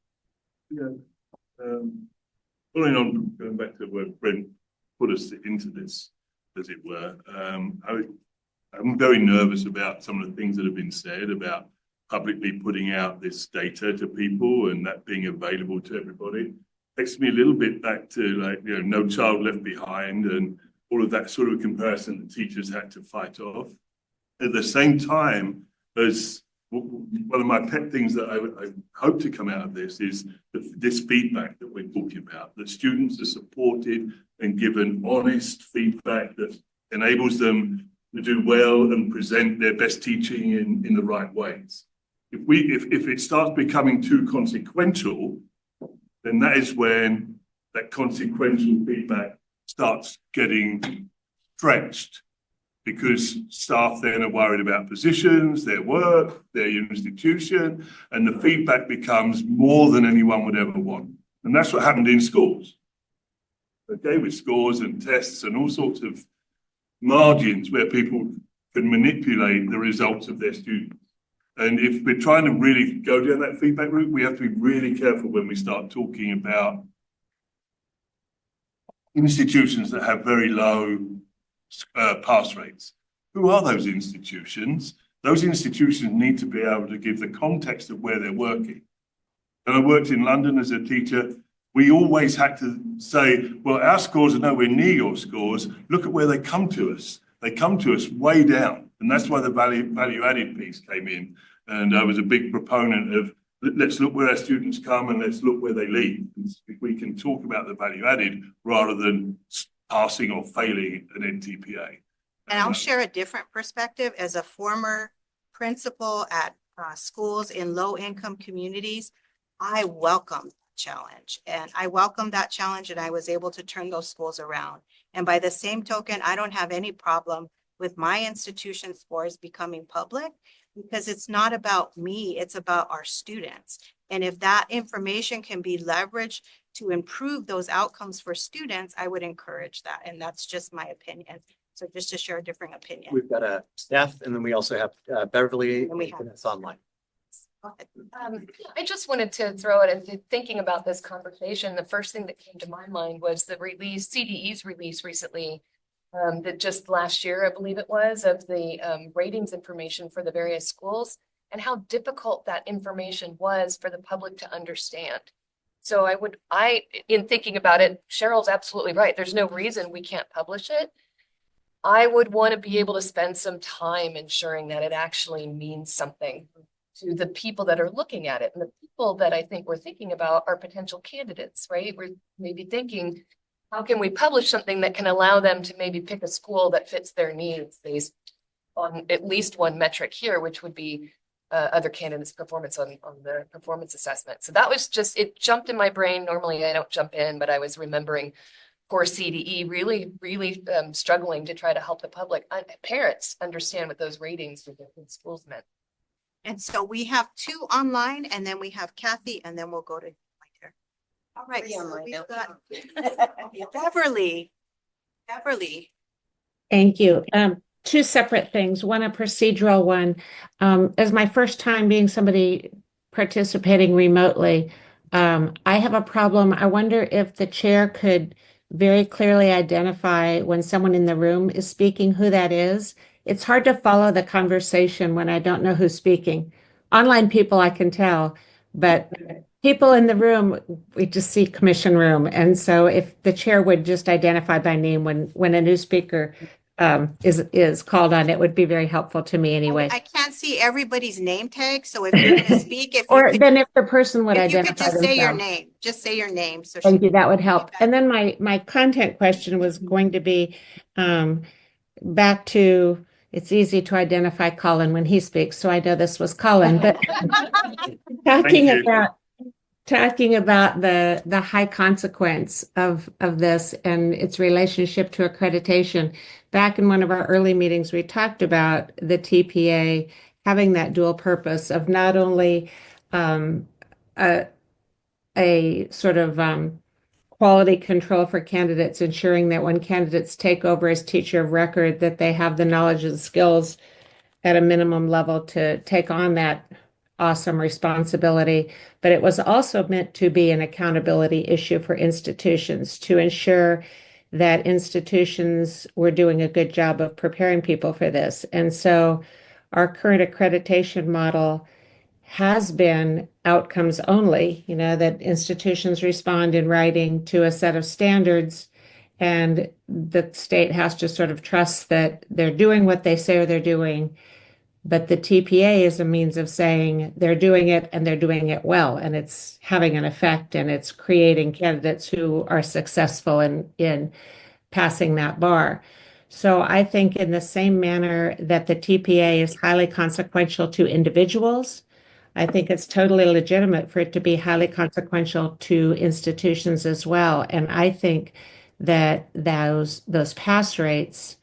Yeah. Following on, going back to where Brent put us into this, as it were, I'm very nervous about some of the things that have been said about publicly putting out this data to people and that being available to everybody. Takes me a little bit back to, like, you know, No Child Left Behind and all of that sort of comparison that teachers had to fight off. At the same time as one of my pet things that I hope to come out of this is this feedback that we're talking about, that students are supported and given honest feedback that enables them to do well and present their best teaching in the right ways. If it starts becoming too consequential, then that is when that consequential feedback starts getting stretched, because staff then are worried about positions, their work, their institution, and the feedback becomes more than anyone would ever want. And that's what happened in schools. Okay, with scores and tests and all sorts of margins where people can manipulate the results of their students. And if we're trying to really go down that feedback route, we have to be really careful when we start talking about institutions that have very low pass rates. Who are those institutions? Those institutions need to be able to give the context of where they're working. And I worked in London as a teacher. We always had to say, well, our scores are nowhere near your scores. Look at where they come to us. They come to us way down. And that's why the value added piece came in. And I was a big proponent of, let's look where our students come and let's look where they leave. We can talk about the value added rather than passing or failing an NTPA. And I'll share a different perspective as a former principal at schools in low-income communities. I welcome that challenge, and I welcome that challenge, and I was able to turn those schools around. And by the same token, I don't have any problem with my institution scores becoming public, because it's not about me, it's about our students. And if that information can be leveraged to improve those outcomes for students, I would encourage that. And that's just my opinion. So just to share a different opinion. We've got a staff, and then we also have Beverly and it's online. I just wanted to throw it into thinking about this conversation. The first thing that came to my mind was the release, CDE's release recently that just last year, I believe it was, of the ratings information for the various schools and how difficult that information was for the public to understand. So in thinking about it, Cheryl's absolutely right. There's no reason we can't publish it. I would want to be able to spend some time ensuring that it actually means something to the people that are looking at it. And the people that I think we're thinking about are potential candidates, right? We're maybe thinking, how can we publish something that can allow them to maybe pick a school that fits their needs based on at least one metric here, which would be other candidates' performance on the performance assessment. So that was just, it jumped in my brain. Normally I don't jump in, but I was remembering for CDE really struggling to try to help the public, parents understand what those ratings for different schools meant. And so we have 2 online, and then we have Kathy, and then we'll go to later. All right, so we've got Beverly. Thank you. Two separate things, one a procedural one. As my first time being somebody participating remotely, I have a problem. I wonder if the chair could very clearly identify when someone in the room is speaking, who that is. It's hard to follow the conversation when I don't know who's speaking. Online people I can tell, but people in the room, we just see commission room. And so if the chair would just identify by name when a new speaker is called on, it would be very helpful to me anyway. I can't see everybody's name tag, so if you're gonna speak, if Or you could, then if the person would if you could identify just say your themselves. name, just say your name. So Thank you, that would help. And then my content question was going to be back to, it's easy to identify Colin when he speaks, so I know this was Colin, but talking about the high consequence of this and its relationship to accreditation. Back in one of our early meetings, we talked about the TPA having that dual purpose of not only a sort of quality control for candidates, ensuring that when candidates take over as teacher of record, that they have the knowledge and skills at a minimum level to take on that awesome responsibility. But it was also meant to be an accountability issue for institutions to ensure that institutions were doing a good job of preparing people for this. And so our current accreditation model has been outcomes only, that institutions respond in writing to a set of standards, and the state has to sort of trust that they're doing what they say they're doing. But the TPA is a means of saying they're doing it and they're doing it well, and it's having an effect, and it's creating candidates who are successful in passing that bar. So I think in the same manner that the TPA is highly consequential to individuals, I think it's totally legitimate for it to be highly consequential to institutions as well. And I think that those pass rates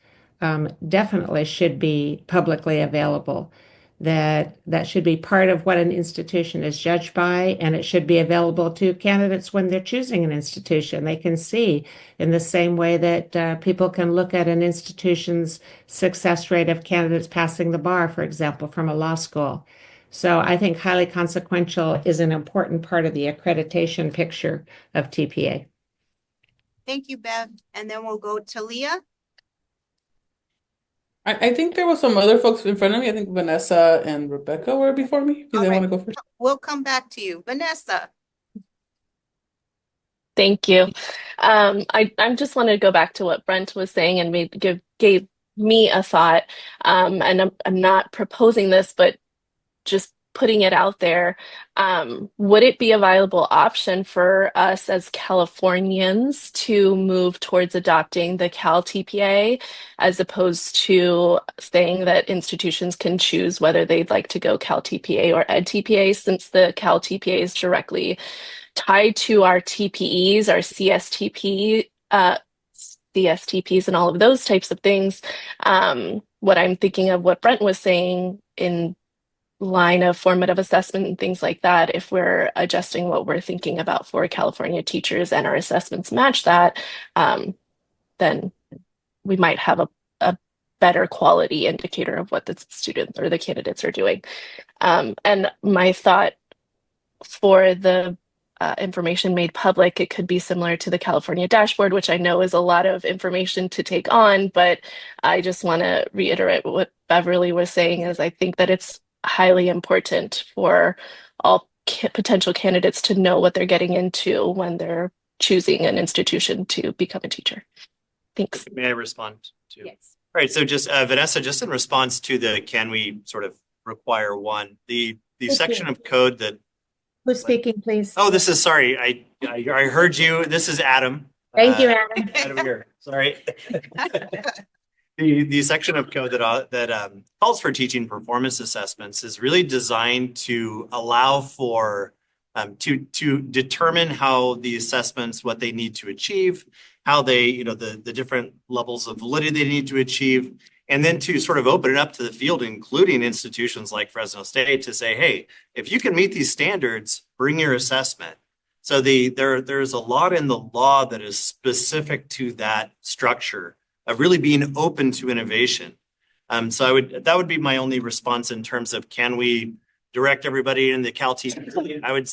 definitely should be publicly available. That should be part of what an institution is judged by, and it should be available to candidates when they're choosing an institution. They can see in the same way that people can look at an institution's success rate of candidates passing the bar, for example, from a law school. So I think highly consequential is an important part of the accreditation picture of TPA. Thank you, Bev. And then we'll go to Leah. I think there were some other folks in front of me. I think Vanessa and Rebecca were before me. Do they want to go first? We'll come back to you. Vanessa. Thank you. I just wanted to go back to what Brent was saying and gave me a thought. And I'm not proposing this, but just putting it out there. Would it be a viable option for us as Californians to move towards adopting the Cal TPA as opposed to saying that institutions can choose whether they'd like to go Cal TPA or Ed TPA, since the Cal TPA is directly tied to our TPEs, our CSTPs and all of those types of things. What I'm thinking of what Brent was saying in line of formative assessment and things like that, if we're adjusting what we're thinking about for California teachers and our assessments match that, then we might have a better quality indicator of what the students or the candidates are doing. And my thought for the information made public. It could be similar to the California dashboard, which I know is a lot of information to take on, but I just want to reiterate what Beverly was saying is I think that it's highly important for all potential candidates to know what they're getting into when they're choosing an institution to become a teacher. Thanks. May I respond to? Yes. All right, so just Vanessa, just in response to the can we sort of require one, the section of code that. Who's speaking, please? Oh, this is sorry. I heard you. This is Adam. Thank you, Adam. Adam here. Sorry. The section of code that calls for teaching performance assessments is really designed to allow for to determine how the assessments, what they need to achieve, how they, the different levels of validity they need to achieve, and then to sort of open it up to the field, including institutions like Fresno State, to say, hey, if you can meet these standards, bring your assessment. So there's a lot in the law that is specific to that structure of really being open to innovation. So that would be my only response in terms of can we direct everybody in the CalTPA? I would,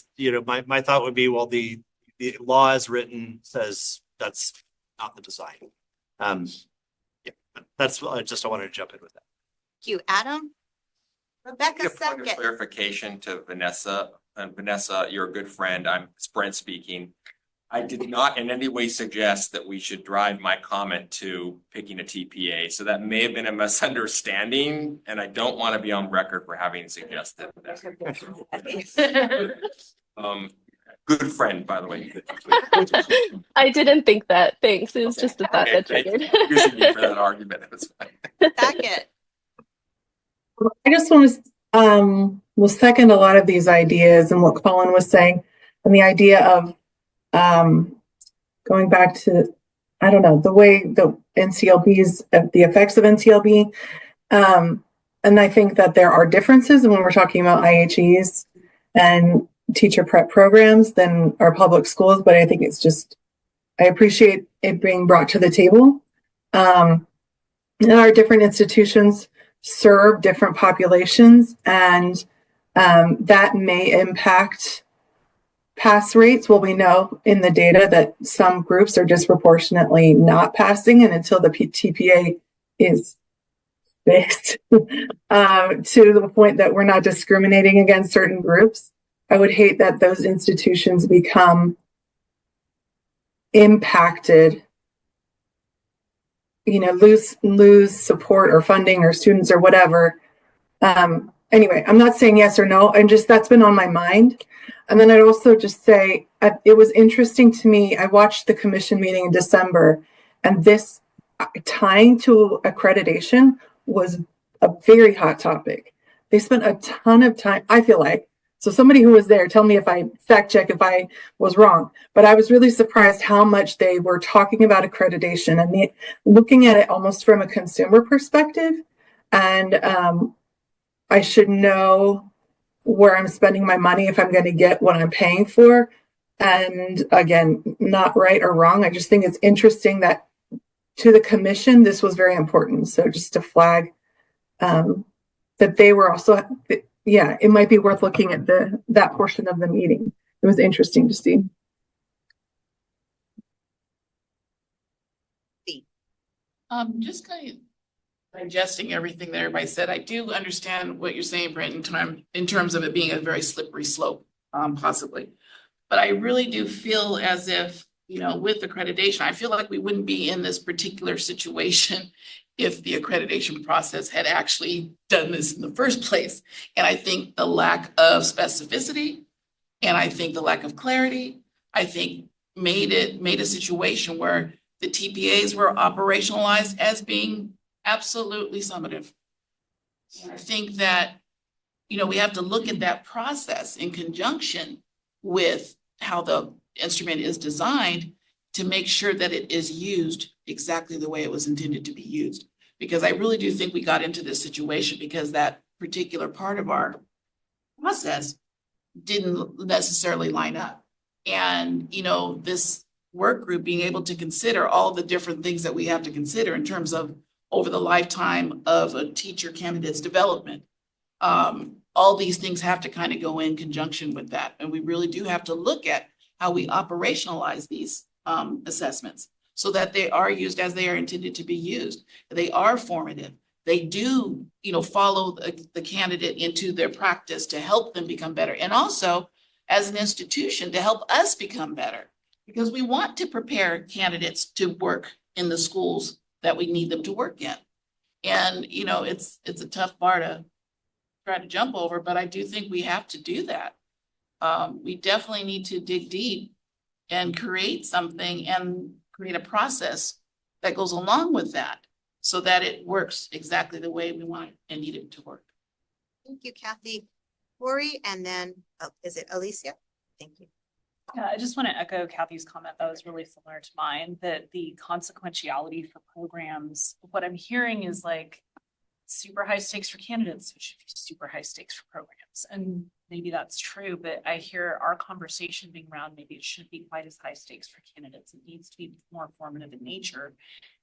my thought would be, well, the law as written says that's not the design. That's just I wanted to jump in with that. Thank you, Adam. Rebecca, A point of second. clarification to Vanessa. And Vanessa, you're a good friend. It's Brent speaking. I did not in any way suggest that we should drive my comment to picking a TPA. So that may have been a misunderstanding, and I don't want to be on record for having suggested that. Good friend, by the way. I didn't think that. Thanks. It was just a thought that Thank triggered. you for using me for that argument. That's fine. Second. I just want to will second a lot of these ideas and what Colin was saying, and the idea of going back to, I don't know, the way the NCLB's, the effects of NCLB. And I think that there are differences when we're talking about IHEs and teacher prep programs than our public schools, but I think it's just, I appreciate it being brought to the table. And our different institutions serve different populations, and that may impact pass rates. Well, we know in the data that some groups are disproportionately not passing, and until the TPA is fixed to the point that we're not discriminating against certain groups, I would hate that those institutions become impacted, lose support or funding or students or whatever. Anyway, I'm not saying yes or no. That's been on my mind. And then I'd also just say, it was interesting to me. I watched the commission meeting in December, and this tying to accreditation was a very hot topic. They spent a ton of time, I feel like. So somebody who was there, tell me if I fact check if I was wrong, but I was really surprised how much they were talking about accreditation and looking at it almost from a consumer perspective. And I should know where I'm spending my money if I'm going to get what I'm paying for. And again, not right or wrong. I just think it's interesting that to the commission, this was very important. So just to flag that they were also, yeah, it might be worth looking at that portion of the meeting. It was interesting to see. Just kind of digesting everything that everybody said. I do understand what you're saying, Brent, in terms of it being a very slippery slope, possibly. But I really do feel as if, with accreditation, I feel like we wouldn't be in this particular situation if the accreditation process had actually done this in the first place. And I think the lack of specificity and I think the lack of clarity, I think made a situation where the TPAs were operationalized as being absolutely summative. And I think that, we have to look at that process in conjunction with how the instrument is designed to make sure that it is used exactly the way it was intended to be used. Because I really do think we got into this situation because that particular part of our process didn't necessarily line up. And, this work group being able to consider all the different things that we have to consider in terms of over the lifetime of a teacher candidate's development. All these things have to kind of go in conjunction with that. And we really do have to look at how we operationalize these assessments so that they are used as they are intended to be used. They are formative. They do, follow the candidate into their practice to help them become better. And also as an institution to help us become better, because we want to prepare candidates to work in the schools that we need them to work in. And, it's a tough bar to try to jump over, but I do think we have to do that. We definitely need to dig deep and create something and create a process that goes along with that so that it works exactly the way we want it and need it to work. Thank you, Kathy. Lori, and then, is it Alicia? Thank you. Yeah, I just want to echo Kathy's comment that was really similar to mine, that the consequentiality for programs, what I'm hearing is like super high stakes for candidates, which should be super high stakes for programs. And maybe that's true, but I hear our conversation being around, maybe it shouldn't be quite as high stakes for candidates. It needs to be more formative in nature.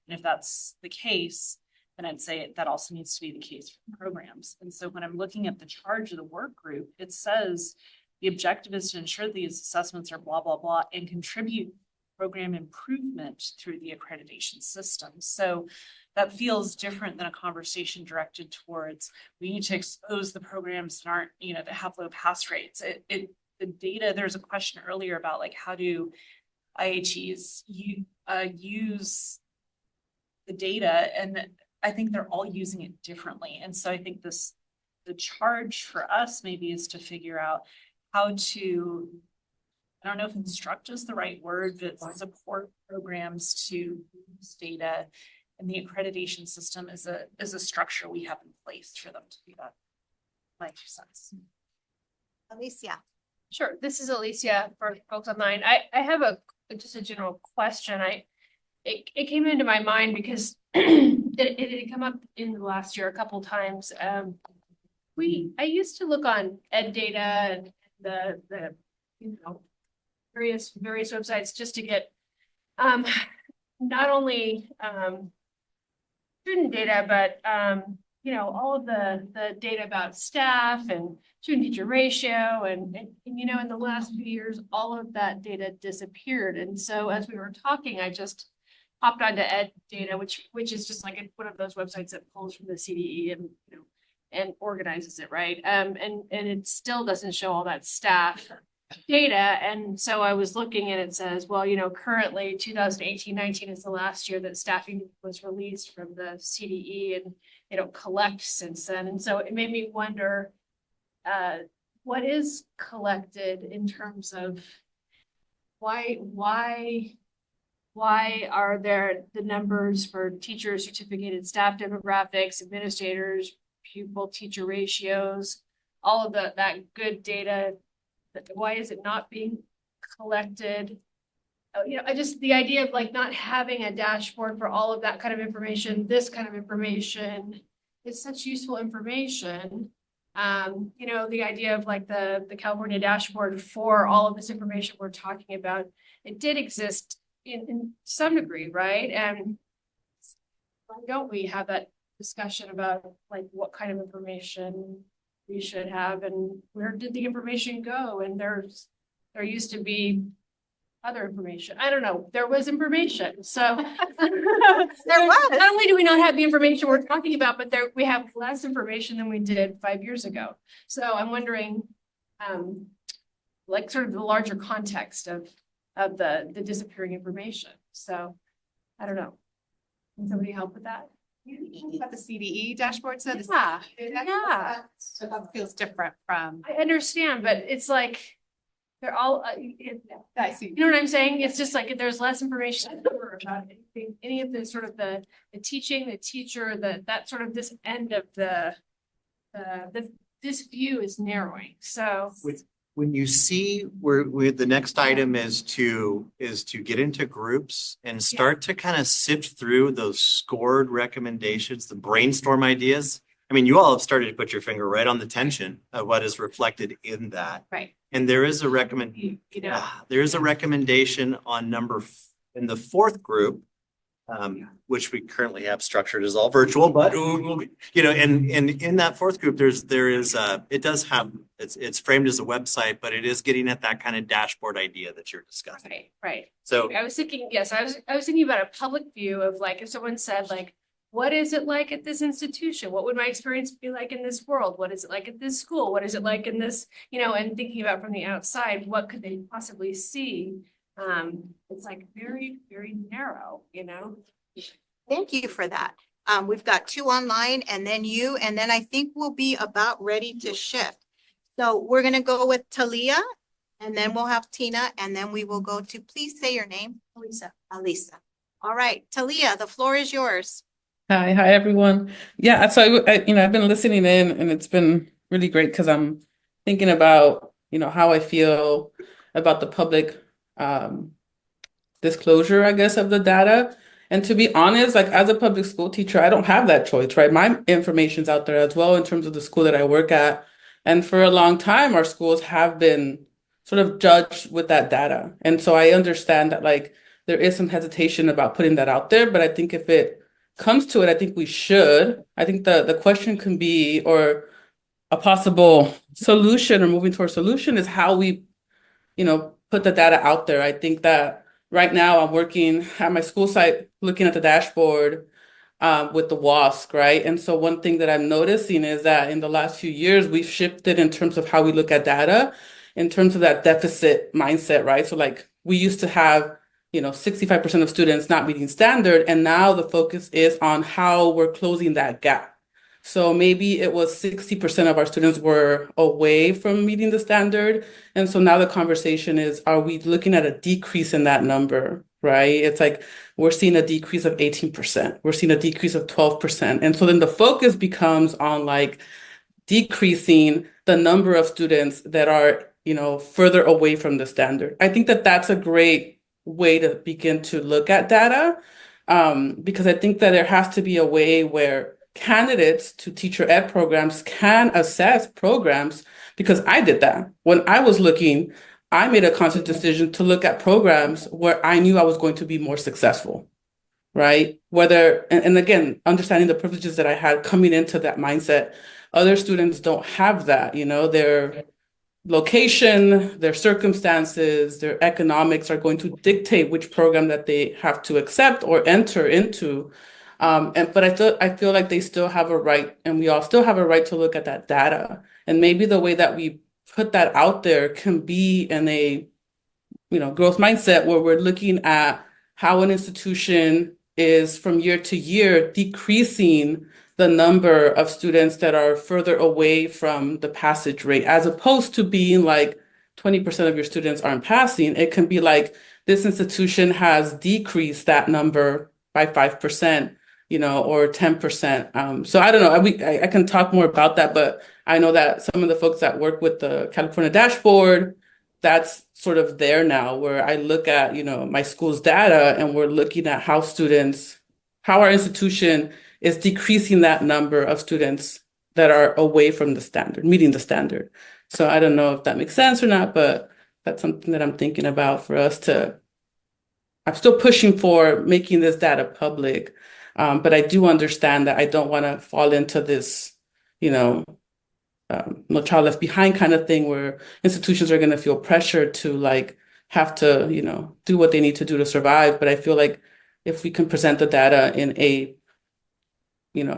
And if that's the case, then I'd say that also needs to be the case for programs. And so when I'm looking at the charge of the work group, it says the objective is to ensure these assessments are blah, blah, blah, and contribute program improvement through the accreditation system. So that feels different than a conversation directed towards, we need to expose the programs that aren't, that have low pass rates. The data, there's a question earlier about like, how do IHEs use the data? And I think they're all using it differently. And so I think the charge for us maybe is to figure out how to, I don't know if instruct is the right word, but support programs to use data, and the accreditation system is a structure we have in place for them to do that. My 2 cents. Alicia. Sure. This is Alicia for folks online. I have just a general question. It came into my mind because it had come up in the last year a couple times. I used to look on ed data and the various websites just to get not only student data, but all of the data about staff and student teacher ratio and in the last few years all of that data disappeared. And so as we were talking, I just hopped onto ed data, which is just like one of those websites that pulls from the CDE and organizes it, right? And it still doesn't show all that staff data. And so I was looking and it says, well, currently 2018-19 is the last year that staffing was released from the CDE, and they don't collect since then. And so it made me wonder, what is collected in terms of why are there the numbers for teachers, certificated staff demographics, administrators, pupil teacher ratios, all of that good data? Why is it not being collected? The idea of like not having a dashboard for all of that kind of information, this kind of information is such useful information. The idea of like the California dashboard for all of this information we're talking about, it did exist in some degree, right? And why don't we have that discussion about like what kind of information we should have and where did the information go? And there used to be other information. I don't know. There was information. So there was. Not only do we not have the information we're talking about, but we have less information than we did 5 years ago. So I'm wondering, like sort of the larger context of the disappearing information. So I don't know. Can somebody help with that? About the CDE dashboard, so yeah. So that feels different from. I understand, but it's like they're all. I see. You know what I'm saying? It's just like there's less information about anything, any of the sort of the teaching, the teacher, that sort of this end of this view is narrowing. So When you see where the next item is to get into groups and start to kind of sift through those scored recommendations, the brainstorm ideas. I mean, you all have started to put your finger right on the tension of what is reflected in that. Right. And there is a recommendation on in the 4th group which we currently have structured as all virtual, but we'll be, and in that fourth group, it does have, it's framed as a website, but it is getting at that kind of dashboard idea that you're discussing. Right, right. So I was thinking, yes, I was thinking about a public view of like, if someone said like, what is it like at this institution? What would my experience be like in this world? What is it like at this school? What is it like in this, and thinking about from the outside, what could they possibly see? It's like very, very narrow, Thank you for that. We've got 2 online and then you, and then I think we'll be about ready to shift. So we're gonna go with Talia, and then we'll have Tina, and then we will go to, please say your name. Alisa. All right, Talia, the floor is yours. Hi, everyone. Yeah, so I've been listening in, and it's been really great because I'm thinking about, how I feel about the public disclosure, I guess, of the data. And to be honest, like as a public school teacher, I don't have that choice, right? My information's out there as well in terms of the school that I work at. And for a long time, our schools have been sort of judged with that data. And so I understand that like there is some hesitation about putting that out there, but I think if it comes to it, I think we should. I think the question can be, or a possible solution or moving toward a solution is how we, put the data out there. I think that right now I'm working at my school site, looking at the dashboard with the WASC, right? And so one thing that I'm noticing is that in the last few years, we've shifted in terms of how we look at data, in terms of that deficit mindset, right? So like we used to have 65% of students not meeting standard. And now the focus is on how we're closing that gap. So maybe it was 60% of our students were away from meeting the standard. And so now the conversation is, are we looking at a decrease in that number, right? It's like, we're seeing a decrease of 18%. We're seeing a decrease of 12%. And so then the focus becomes on like decreasing the number of students that are, further away from the standard. I think that that's a great way to begin to look at data, because I think that there has to be a way where candidates to teacher ed programs can assess programs, because I did that. When I was looking, I made a conscious decision to look at programs where I knew I was going to be more successful, right? And again, understanding the privileges that I had coming into that mindset. Other students don't have that, their location, their circumstances, their economics are going to dictate which program that they have to accept or enter into. But I feel like they still have a right, and we all still have a right to look at that data. And maybe the way that we put that out there can be in a, growth mindset where we're looking at how an institution is from year to year decreasing the number of students that are further away from the passage rate, as opposed to being like 20% of your students aren't passing. It can be like this institution has decreased that number by 5%, or 10%. So I don't know, I can talk more about that, but I know that some of the folks that work with the California dashboard, that's sort of there now, where I look at, my school's data, and we're looking at how our institution is decreasing that number of students that are away from the standard, meeting the standard. So I don't know if that makes sense or not, but that's something that I'm thinking about for us I'm still pushing for making this data public. But I do understand that I don't want to fall into this, no child left behind kind of thing, where institutions are going to feel pressured to like have to, do what they need to do to survive. But I feel like if we can present the data in a,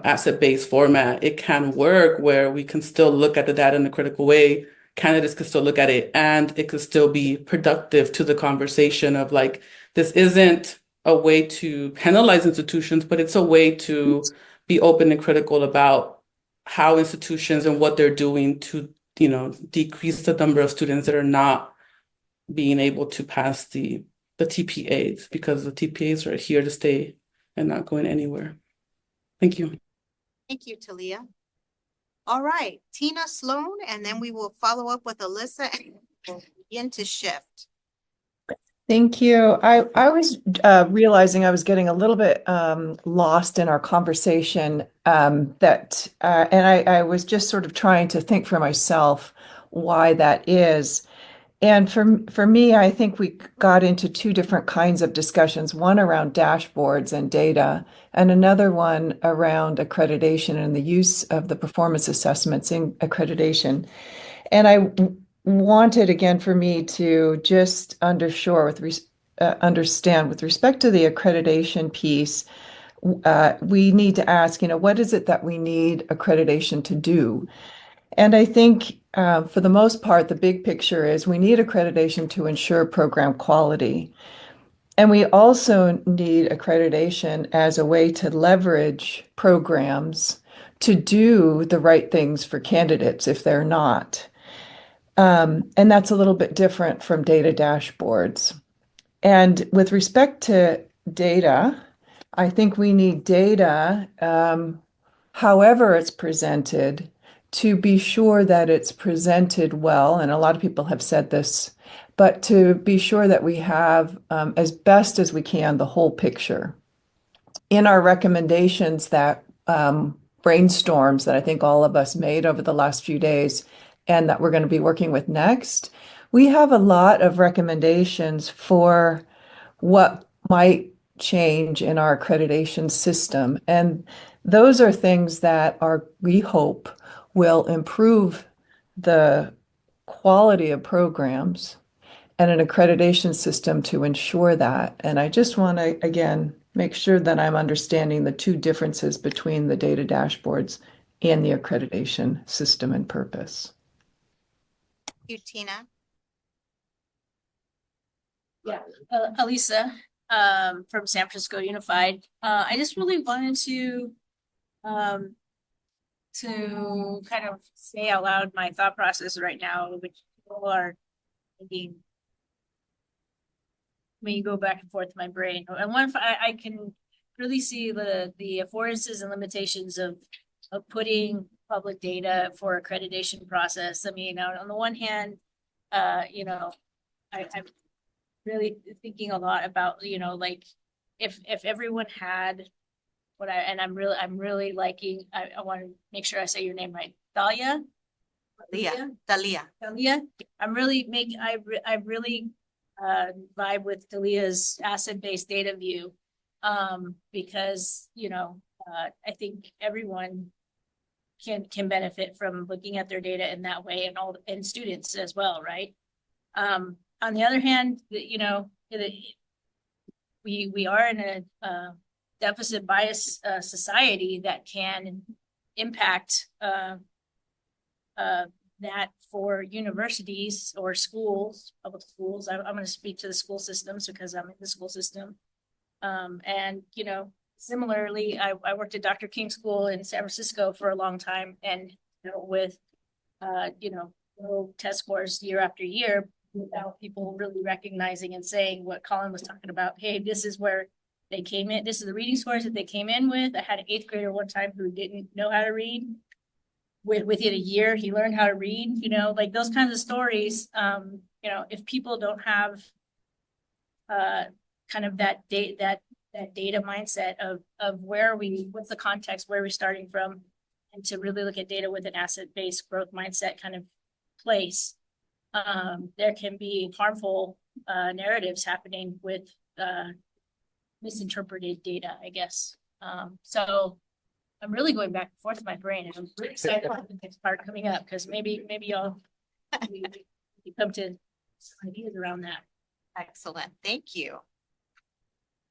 asset-based format, it can work where we can still look at the data in a critical way. Candidates can still look at it, and it could still be productive to the conversation of like, this isn't a way to penalize institutions, but it's a way to be open and critical about how institutions and what they're doing to, decrease the number of students that are not being able to pass the TPAs, because the TPAs are here to stay and not going anywhere. Thank you. Thank you, Talia. All right, Tina Sloan, and then we will follow up with Alyssa and begin to shift. Thank you. I was realizing I was getting a little bit lost in our conversation, and I was just sort of trying to think for myself why that is. And for me, I think we got into two different kinds of discussions, one around dashboards and data, and another one around accreditation and the use of the performance assessments in accreditation. And I wanted, again, for me to just understand with respect to the accreditation piece, we need to ask, what is it that we need accreditation to do? And I think for the most part, the big picture is we need accreditation to ensure program quality. And we also need accreditation as a way to leverage programs to do the right things for candidates if they're not. And that's a little bit different from data dashboards. And with respect to data, I think we need data, however it's presented, to be sure that it's presented well. And a lot of people have said this, but to be sure that we have, as best as we can, the whole picture. In our recommendations that brainstorms that I think all of us made over the last few days and that we're going to be working with next, we have a lot of recommendations for what might change in our accreditation system. And those are things that we hope will improve the quality of programs and an accreditation system to ensure that. And I just want to, again, make sure that I'm understanding the two differences between the data dashboards and the accreditation system and purpose. Thank you, Tina. Yeah, Elisa, from San Francisco Unified. I just really wanted to kind of say out loud my thought process right now, which people are thinking. When you go back and forth in my brain, I can really see the affordances and limitations of putting public data for accreditation process. I mean, on the one hand, I'm really thinking a lot about, like if everyone had I'm really liking, I want to make sure I say your name right. Dalia. I'm really I really vibe with Dalia's asset-based data view. Because, I think everyone can benefit from looking at their data in that way, and students as well, right? On the other hand, we are in a deficit bias society that can impact that for universities or schools, public schools. I'm going to speak to the school systems because I'm in the school system. And similarly, I worked at Dr. King School in San Francisco for a long time, and with low test scores year after year, without people really recognizing and saying what Colin was talking about. Hey, this is where they came in. This is the reading scores that they came in with. I had an 8th grader one time who didn't know how to read. Within a year, he learned how to read. Like those kinds of stories. If people don't have kind of that data mindset of what's the context, where we're starting from, and to really look at data with an asset-based growth mindset kind of place, there can be harmful narratives happening with misinterpreted data, I guess. So I'm really going back and forth in my brain, and I'm really excited about the next part coming up, because maybe y'all we come to some ideas around that. Excellent. Thank you.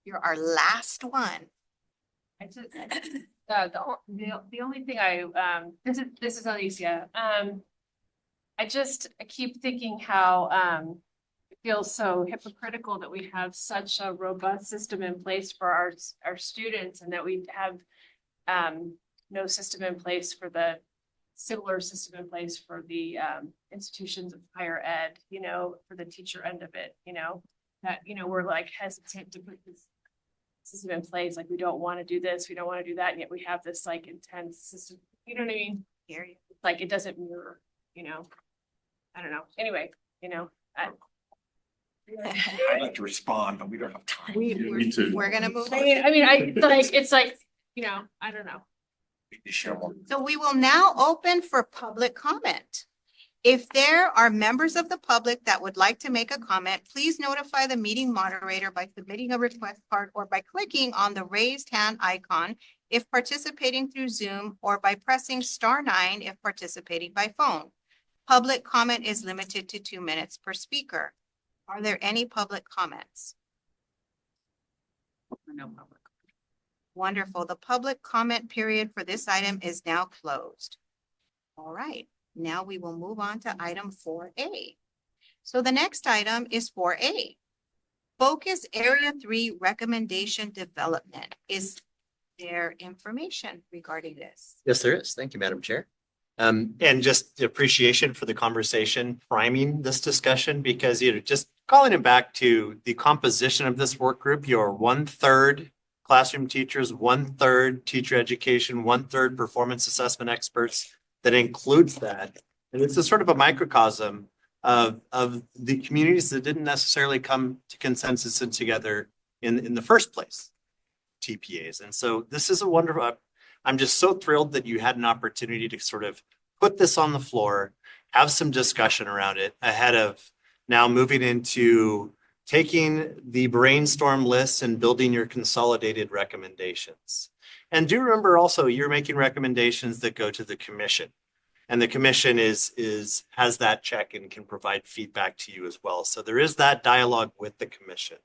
You're our last one. The only thing this is Alicia. I keep thinking how it feels so hypocritical that we have such a robust system in place for our students, and that we have no system in place for the similar system in place for the institutions of higher ed, for the teacher end of it, that, we're like hesitant to put this system in place. Like, we don't want to do this, we don't want to do that. And yet we have this like intense system, you know what I mean? Like, it doesn't mirror, I don't know. Anyway, I'd like to respond, but we don't have time. Me too. We're going to move on. It's like, I don't know. So we will now open for public comment. If there are members of the public that would like to make a comment, please notify the meeting moderator by submitting a request card or by clicking on the raised hand icon if participating through Zoom, or by pressing *9 if participating by phone. Public comment is limited to 2 minutes per speaker. Are there any public comments? No public. Wonderful. The public comment period for this item is now closed. All right, now we will move on to item 4A. So the next item is 4A. Focus Area 3 Recommendation Development. Is there information regarding this? Yes, there is. Thank you, Madam Chair. And just appreciation for the conversation priming this discussion, because just calling it back to the composition of this work group, you're 1/3 classroom teachers, 1/3 teacher education, 1/3 performance assessment experts. That includes that. And it's a sort of a microcosm of the communities that didn't necessarily come to consensus and together in the first place, TPAs. And so this is a wonderful, I'm just so thrilled that you had an opportunity to sort of put this on the floor, have some discussion around it ahead of now moving into taking the brainstorm list and building your consolidated recommendations. And do remember also, you're making recommendations that go to the commission. And the commission has that check and can provide feedback to you as well. So there is that dialogue with the commission.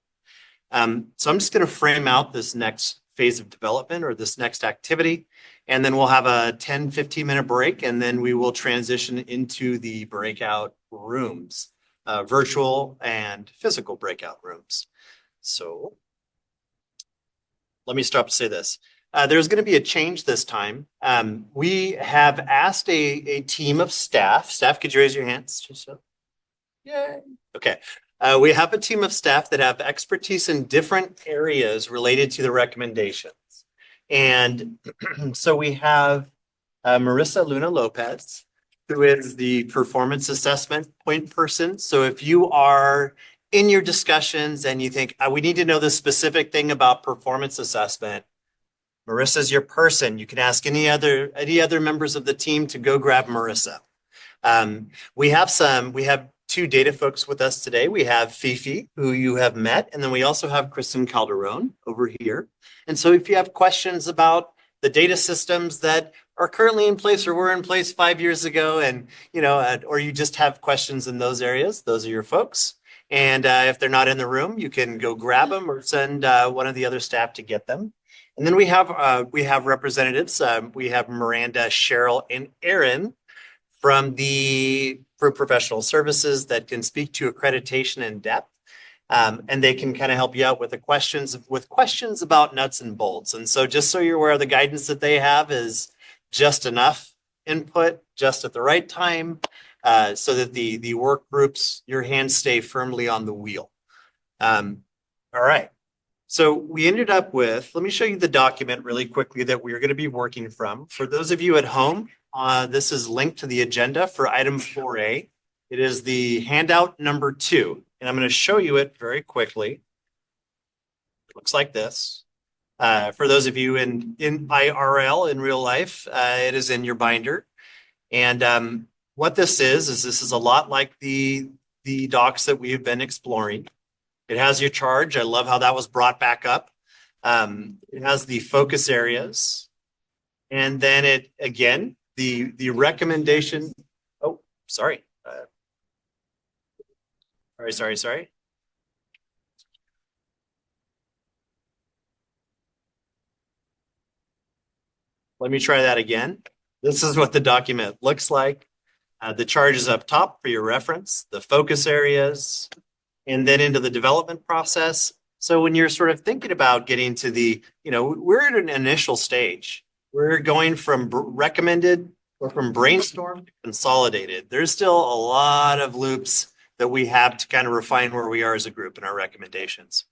So I'm just going to frame out this next phase of development, or this next activity, and then we'll have a 10-15 minute break, and then we will transition into the breakout rooms, virtual and physical breakout rooms. So let me stop to say this. There's going to be a change this time. We have asked a team of staff. Staff, could you raise your hands? Just so. Yay. Okay. We have a team of staff that have expertise in different areas related to the recommendations. And so we have Marissa Luna Lopez, who is the performance assessment point person. So if you are in your discussions and you think, we need to know the specific thing about performance assessment, Marissa's your person. You can ask any other members of the team to go grab Marissa. We have 2 data folks with us today. We have Fifi, who you have met, and then we also have Kristen Calderon over here. And so if you have questions about the data systems that are currently in place or were in place 5 years ago, and or you just have questions in those areas, those are your folks. And if they're not in the room, you can go grab them or send one of the other staff to get them. And then we have representatives. We have Miranda, Cheryl, and Aaron from for professional services that can speak to accreditation in depth. And they can kind of help you out with questions about nuts and bolts. And so just so you're aware, the guidance that they have is just enough input, just at the right time, so that the work groups, your hands stay firmly on the wheel. All right. So we ended up with, let me show you the document really quickly that we're going to be working from. For those of you at home, this is linked to the agenda for item 4A. It is the handout number 2, and I'm going to show you it very quickly. It looks like this. For those of you in IRL, in real life, it is in your binder. And what this is this is a lot like the docs that we have been exploring. It has your charge. I love how that was brought back up. It has the focus areas. And then it, again, the recommendation. Oh, sorry. Sorry. Let me try that again. This is what the document looks like. The charge is up top for your reference, the focus areas, and then into the development process. So when you're sort of thinking about getting to we're at an initial stage. We're going from recommended or from brainstorm to consolidated. There's still a lot of loops that we have to kind of refine where we are as a group in our recommendations.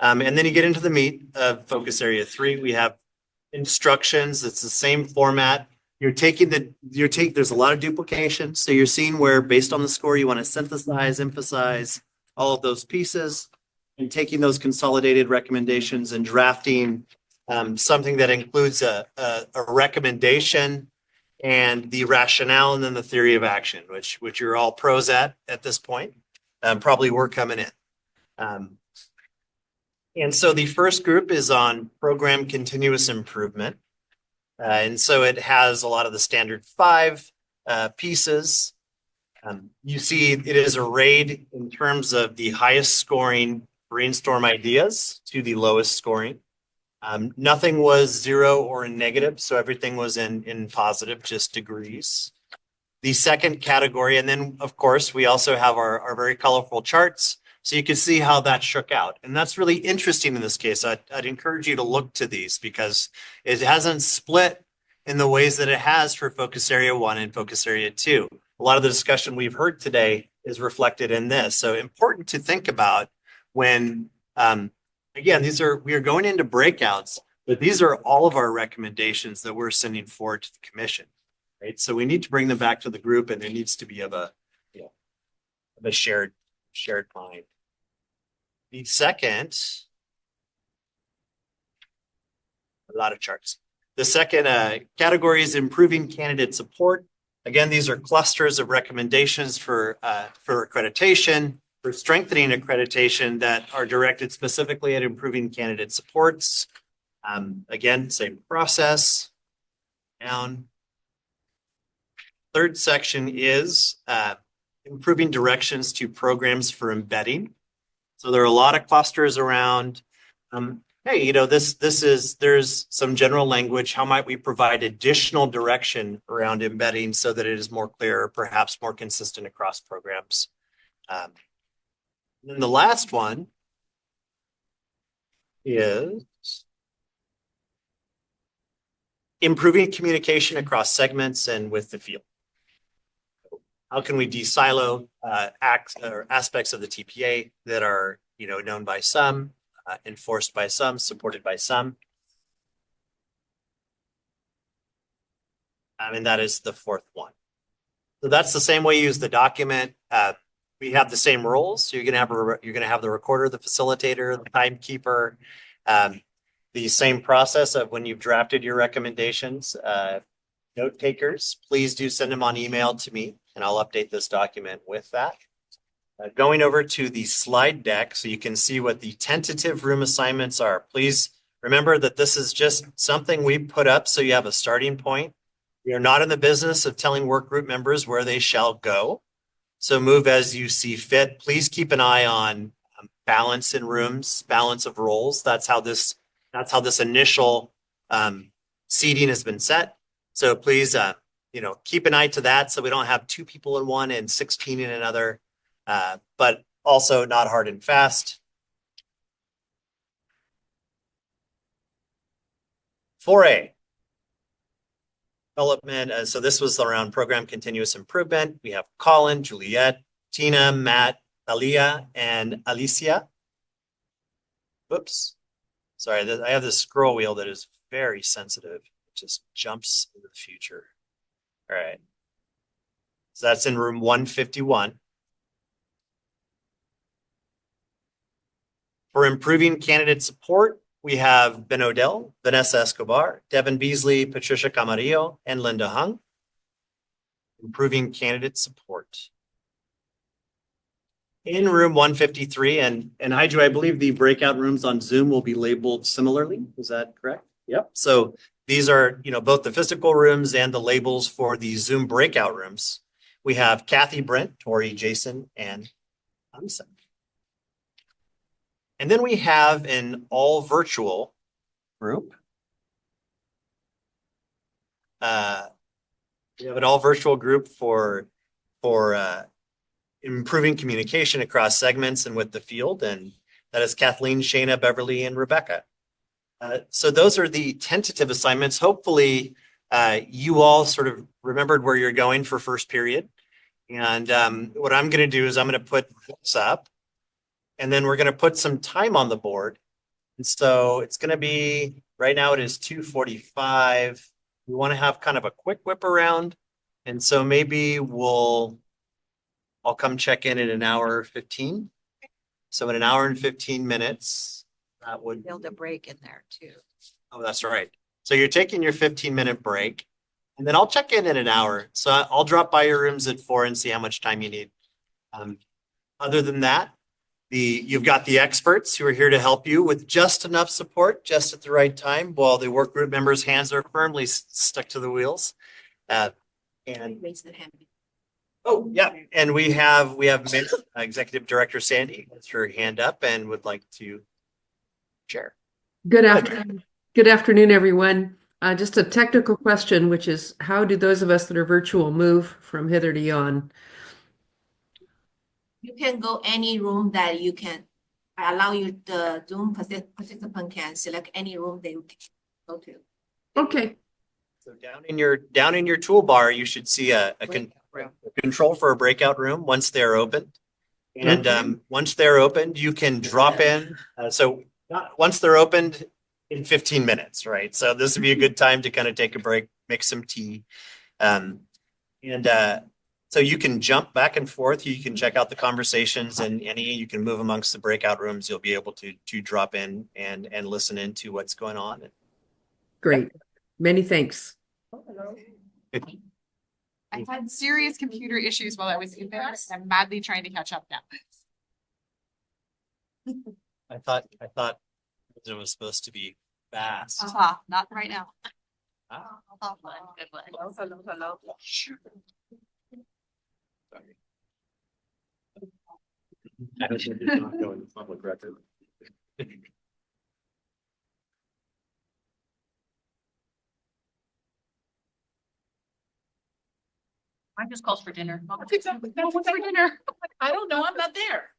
And then you get into the meat of focus area 3. We have instructions. It's the same format. There's a lot of duplication. So you're seeing where, based on the score, you want to synthesize, emphasize all of those pieces, and taking those consolidated recommendations and drafting something that includes a recommendation and the rationale, and then the theory of action, which you're all pros at this point. Probably we're coming in. And so the first group is on program continuous improvement. And so it has a lot of the standard 5 pieces. You see it is arrayed in terms of the highest scoring brainstorm ideas to the lowest scoring. Nothing was 0 or in negative, so everything was in positive, just degrees. The second category, and then of course, we also have our very colorful charts, so you can see how that shook out. And that's really interesting in this case. I'd encourage you to look to these because it hasn't split in the ways that it has for Focus Area 1 and Focus Area 2. A lot of the discussion we've heard today is reflected in this. So important to think about when, again, we are going into breakouts, but these are all of our recommendations that we're sending forward to the commission, right? So we need to bring them back to the group, and there needs to be of a shared mind. The second, a lot of charts. The second category is improving candidate support. Again, these are clusters of recommendations for accreditation, for strengthening accreditation that are directed specifically at improving candidate supports. Again, same process. Down. Third section is improving directions to programs for embedding. So there are a lot of clusters around, hey, there's some general language. How might we provide additional direction around embedding so that it is more clear, perhaps more consistent across programs? Then the last one is improving communication across segments and with the field. How can we de-silo aspects of the TPA that are, known by some, enforced by some, supported by some? And that is the fourth one. So that's the same way you use the document. We have the same roles. So you're gonna have the recorder, the facilitator, the timekeeper, the same process of when you've drafted your recommendations. Note takers, please do send them on email to me, and I'll update this document with that. Going over to the slide deck so you can see what the tentative room assignments are. Please remember that this is just something we put up so you have a starting point. We are not in the business of telling work group members where they shall go. So move as you see fit. Please keep an eye on balance in rooms, balance of roles. That's how this initial seating has been set. So please, keep an eye to that so we don't have 2 people in one and 16 in another, but also not hard and fast. 4A. Development. So this was around program continuous improvement. We have Colin, Juliet, Tina, Matt, Talia, and Alicia. Whoops. Sorry, I have this scroll wheel that is very sensitive. It just jumps into the future. All right. So that's in room 151. For improving candidate support, we have Ben Odell, Vanessa Escobar, Devin Beasley, Patricia Camarillo, and Linda Hung. Improving candidate support. In room 153, and Haiju, I believe the breakout rooms on Zoom will be labeled similarly. Is that correct? Yep. So these are, both the physical rooms and the labels for the Zoom breakout rooms. We have Kathy, Brent, Tori, Jason, and Lisa. And then we have an all virtual group. We have an all virtual group for improving communication across segments and with the field. And that is Kathleen, Shayna, Beverly, and Rebecca. So those are the tentative assignments. Hopefully you all sort of remembered where you're going for first period. And what I'm going to do is I'm going to put this up, and then we're going to put some time on the board. And so it's going to be, right now it is 2:45. We want to have kind of a quick whip around. And so maybe I'll come check in an hour 15. So in an hour and 15 minutes, that would Build a break in there too. Oh, that's right. So you're taking your 15-minute break. And then I'll check in an hour. So I'll drop by your rooms at 4 and see how much time you need. Other than that, you've got the experts who are here to help you with just enough support, just at the right time, while the work group members' hands are firmly stuck to the wheels. And Raise the hand. oh yeah, and we have Executive Director Sandy has her hand up and would like to share. Good afternoon. Good afternoon, everyone. Just a technical question, which is how do those of us that are virtual move from hither to yon? You can go any room that you can. I allow you, the Zoom participant can select any room they go to. Okay. So down in your toolbar, you should see a control for a breakout room once they're opened. And once they're opened, you can drop in. Once they're opened in 15 minutes, right? So this would be a good time to kind of take a break, make some tea. So you can jump back and forth. You can check out the conversations and you can move amongst the breakout rooms. You'll be able to drop in and listen into what's going on. Great. Many thanks. I had serious computer issues while I was in there. I'm madly trying to catch up now. I thought it was supposed to be fast. Not right now. Good one. Hello. I did not go into public record. Mine just calls for dinner. That's exactly. What's for dinner? I don't know. I'm not there.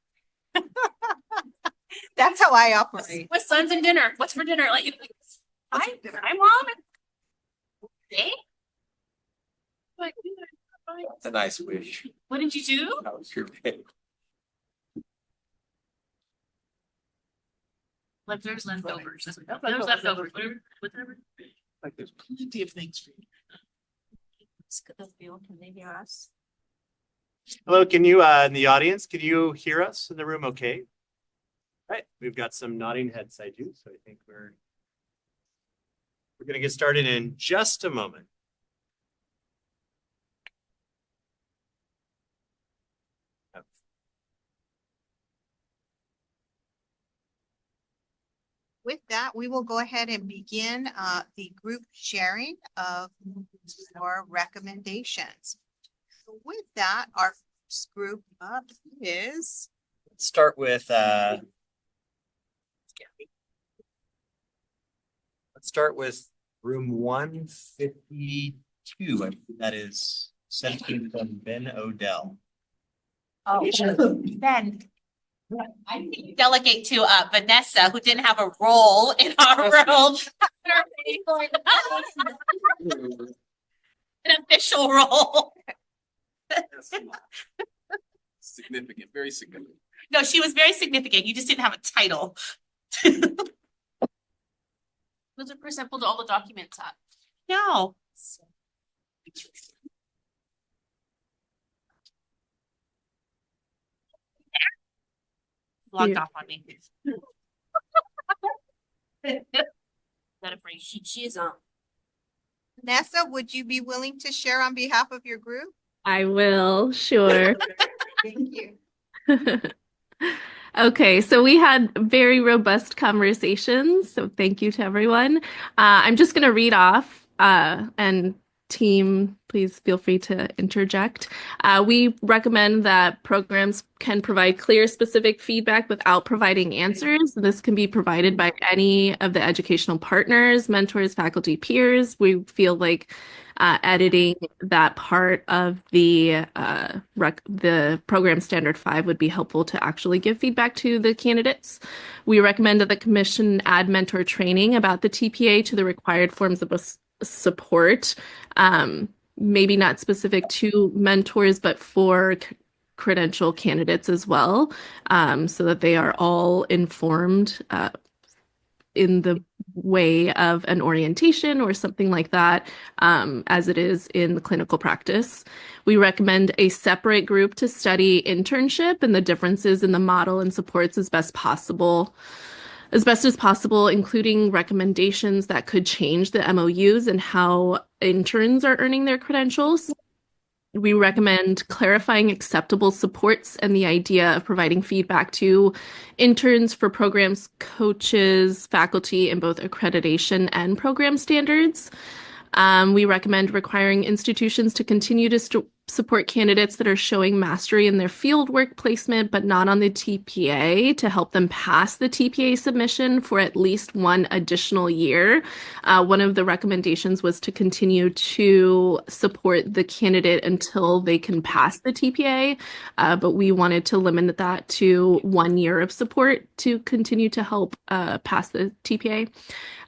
That's how I operate. My son's in dinner. What's for dinner? Like, hi, mom. Hey. Like, That's a nice wish. what did you do? How was your day? Like, there's leftovers. There's leftovers. Whatever. Like there's plenty of things for you. It's good of you. Can they hear us? Hello, can you, in the audience, can you hear us in the room okay? All right, we've got some nodding heads, I do, so I think we're going to get started in just a moment. With that, we will go ahead and begin the group sharing of our recommendations. So with that, our first group up is. Let's start with room 152. I think that is sent in from Ben Odell. Oh, Ben. I think delegate to Vanessa, who didn't have a role in our room. An official role. Significant, very significant. No, she was very significant. You just didn't have a title. Was it simple to all the documents up? No. Logged off on me. She is on. Vanessa, would you be willing to share on behalf of your group? I will, sure. Thank you. Okay, so we had very robust conversations, so thank you to everyone. I'm just going to read off, and team, please feel free to interject. We recommend that programs can provide clear, specific feedback without providing answers. This can be provided by any of the educational partners, mentors, faculty, peers. We feel like editing that part of the program standard 5 would be helpful to actually give feedback to the candidates. We recommend that the commission add mentor training about the TPA to the required forms of support, maybe not specific to mentors, but for credential candidates as well, so that they are all informed in the way of an orientation or something like that, as it is in the clinical practice. We recommend a separate group to study internship and the differences in the model and supports as best possible. as best as possible, including recommendations that could change the MOUs and how interns are earning their credentials. We recommend clarifying acceptable supports and the idea of providing feedback to interns for programs, coaches, faculty in both accreditation and program standards. We recommend requiring institutions to continue to support candidates that are showing mastery in their field work placement, but not on the TPA, to help them pass the TPA submission for at least one additional year. One of the recommendations was to continue to support the candidate until they can pass the TPA, but we wanted to limit that to 1 year of support to continue to help pass the TPA.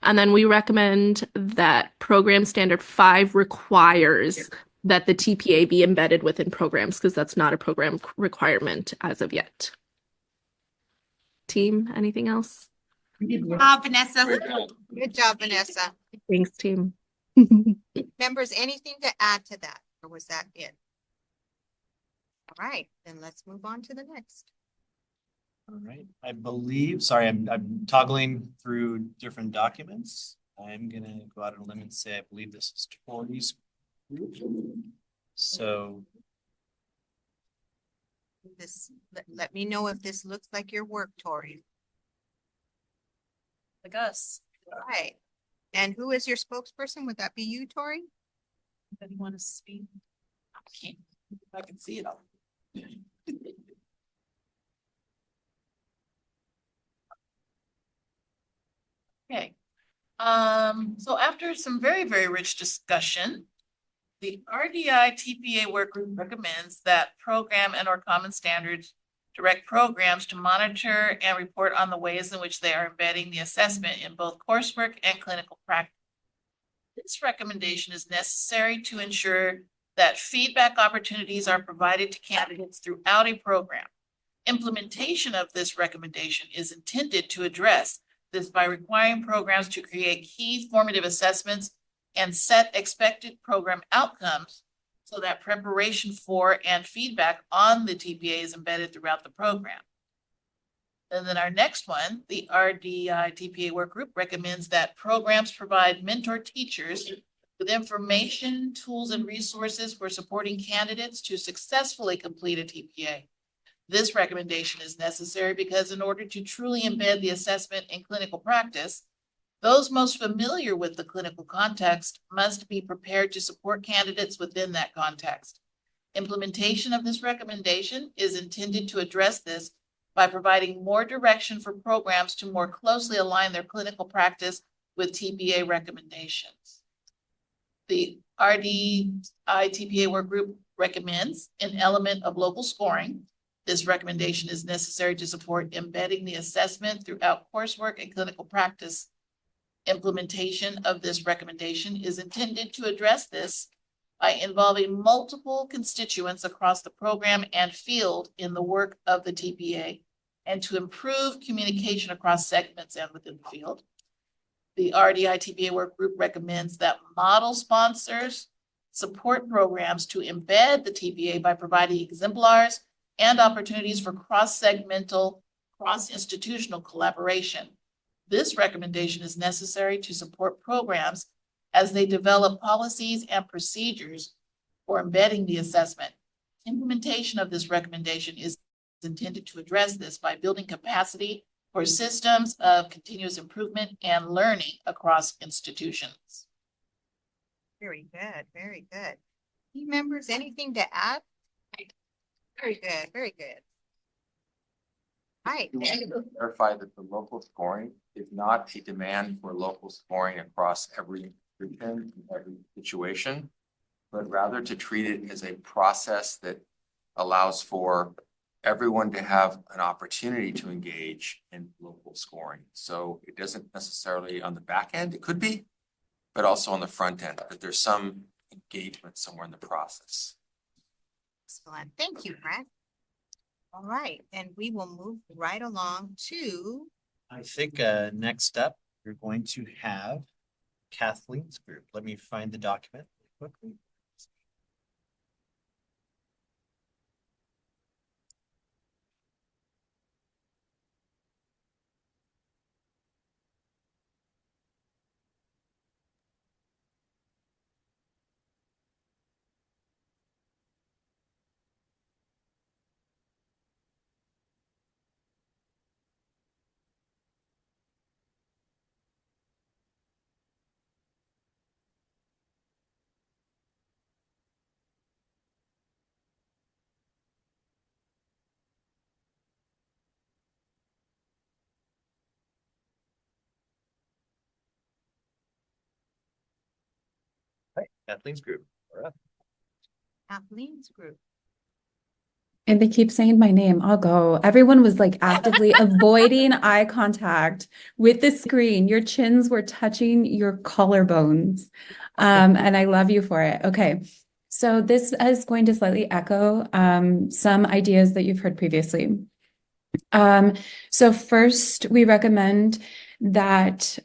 And then we recommend that Program Standard 5 requires that the TPA be embedded within programs, because that's not a program requirement as of yet. Team, anything else? Vanessa. Good job, Vanessa. Thanks, team. Members, anything to add to that, or was that it? All right, then let's move on to the next. All right, I believe, sorry, I'm toggling through different documents. I'm gonna go out on a limb and say I believe this is Tori's group. So Let me know if this looks like your work, Tori. Like us. All right. And who is your spokesperson? Would that be you, Tori? Anybody want to speak? I can see it all. Okay. So after some very, very rich discussion, the RDI-TPA Workgroup recommends that program and/or common standards direct programs to monitor and report on the ways in which they are embedding the assessment in both coursework and clinical practice. This recommendation is necessary to ensure that feedback opportunities are provided to candidates throughout a program. Implementation of this recommendation is intended to address this by requiring programs to create key formative assessments and set expected program outcomes so that preparation for and feedback on the TPA is embedded throughout the program. And then our next one, the RDI-TPA Workgroup recommends that programs provide mentor teachers with information, tools, and resources for supporting candidates to successfully complete a TPA. This recommendation is necessary because in order to truly embed the assessment in clinical practice, those most familiar with the clinical context must be prepared to support candidates within that context. Implementation of this recommendation is intended to address this by providing more direction for programs to more closely align their clinical practice with TPA recommendations. The RDI-TPA Workgroup recommends an element of local scoring. This recommendation is necessary to support embedding the assessment throughout coursework and clinical practice. Implementation of this recommendation is intended to address this by involving multiple constituents across the program and field in the work of the TPA, and to improve communication across segments and within the field. The RDI-TPA Workgroup recommends that model sponsors support programs to embed the TPA by providing exemplars and opportunities for cross-segmental, cross-institutional collaboration. This recommendation is necessary to support programs as they develop policies and procedures for embedding the assessment. Implementation of this recommendation is intended to address this by building capacity for systems of continuous improvement and learning across institutions. Very good, very good. Team members, anything to add? Very good, very good. Right. We want to clarify that the local scoring is not a demand for local scoring across every region, every situation, but rather to treat it as a process that allows for everyone to have an opportunity to engage in local scoring. So it doesn't necessarily on the back end, it could be, but also on the front end, that there's some engagement somewhere in the process. Excellent. Thank you, Brent. All right, and we will move right along to. I think next up, you're going to have Kathleen's group. Let me find the document quickly. Kathleen's group. We're up. Kathleen's group. And they keep saying my name. I'll go. Everyone was like actively avoiding eye contact with the screen. Your chins were touching your collarbones. And I love you for it. Okay. So this is going to slightly echo some ideas that you've heard previously. So first, we recommend that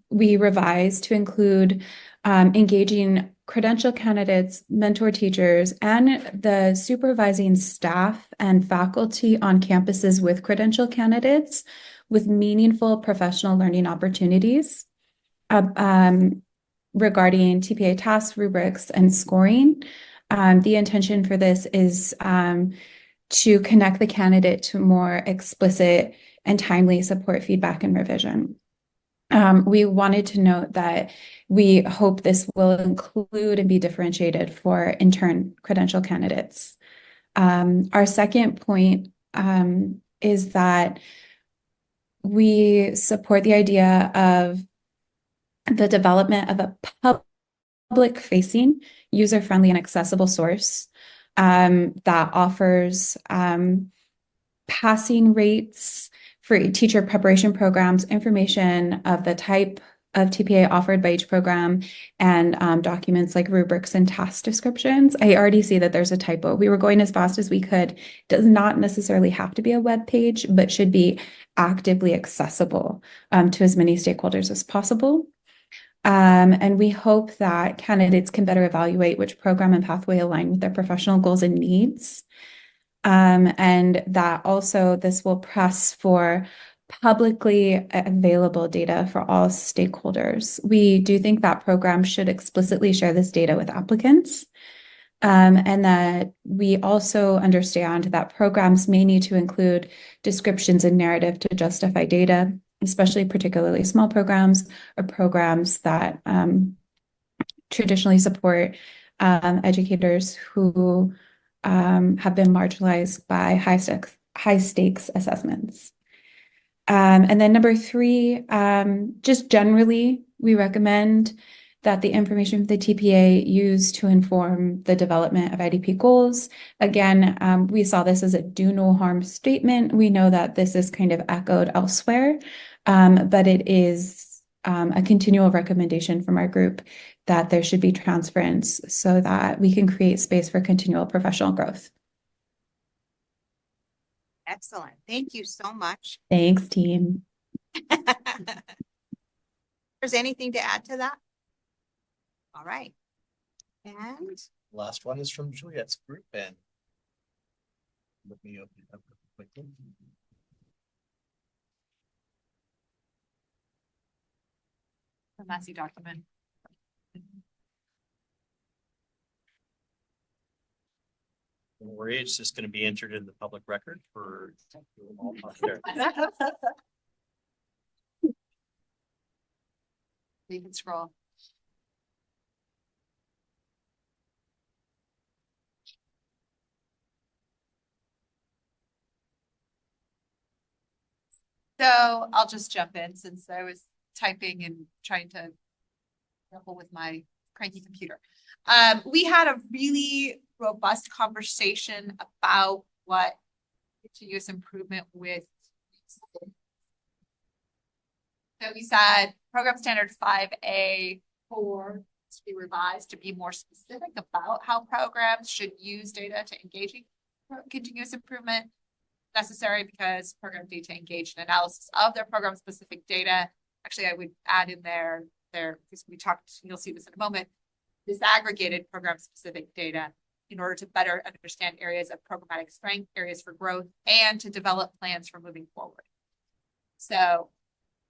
we revise to include engaging credential candidates, mentor teachers, and the supervising staff and faculty on campuses with credential candidates with meaningful professional learning opportunities regarding TPA tasks, rubrics, and scoring. The intention for this is to connect the candidate to more explicit and timely support, feedback, and revision. We wanted to note that we hope this will include and be differentiated for intern credential candidates. Our second point is that we support the idea of the development of a public-facing, user-friendly, and accessible source that offers passing rates for teacher preparation programs, information of the type of TPA offered by each program, and documents like rubrics and task descriptions. I already see that there's a typo. We were going as fast as we could. It does not necessarily have to be a web page, but should be actively accessible to as many stakeholders as possible. And we hope that candidates can better evaluate which program and pathway align with their professional goals and needs. And that also this will press for publicly available data for all stakeholders. We do think that programs should explicitly share this data with applicants. And that we also understand that programs may need to include descriptions and narrative to justify data, especially particularly small programs or programs that traditionally support educators who have been marginalized by high stakes assessments. And then number 3, just generally, we recommend that the information from the TPA used to inform the development of IDP goals. Again, we saw this as a do no harm statement. We know that this is kind of echoed elsewhere, but it is a continual recommendation from our group that there should be transference so that we can create space for continual professional growth. Excellent. Thank you so much. Thanks, team. There's anything to add to that? All right. And Last one is from Juliet's group, and let me open it up quickly. A messy document. Don't worry, it's just going to be entered in the public record for all out there. You can scroll. So I'll just jump in since I was typing and trying to grapple with my cranky computer. We had a really robust conversation about what continuous improvement with. So we said program standard 5A4 to be revised to be more specific about how programs should use data to engage in continuous improvement. Necessary because program data engage in analysis of their program specific data. Actually, I would add in there because we talked, you'll see this in a moment, disaggregated program specific data in order to better understand areas of programmatic strength, areas for growth, and to develop plans for moving forward. So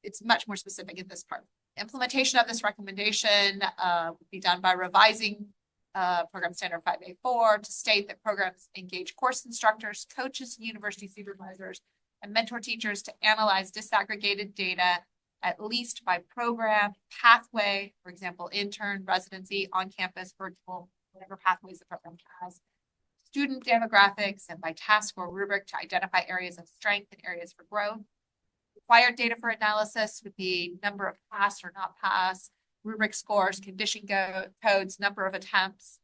it's much more specific in this part. Implementation of this recommendation would be done by revising program standard 5A4 to state that programs engage course instructors, coaches, and university supervisors, and mentor teachers to analyze disaggregated data, at least by program, pathway, for example, intern, residency, on-campus, virtual, whatever pathways the program has, student demographics, and by task or rubric to identify areas of strength and areas for growth. Required data for analysis would be number of pass or not pass, rubric scores, condition codes, number of attempts.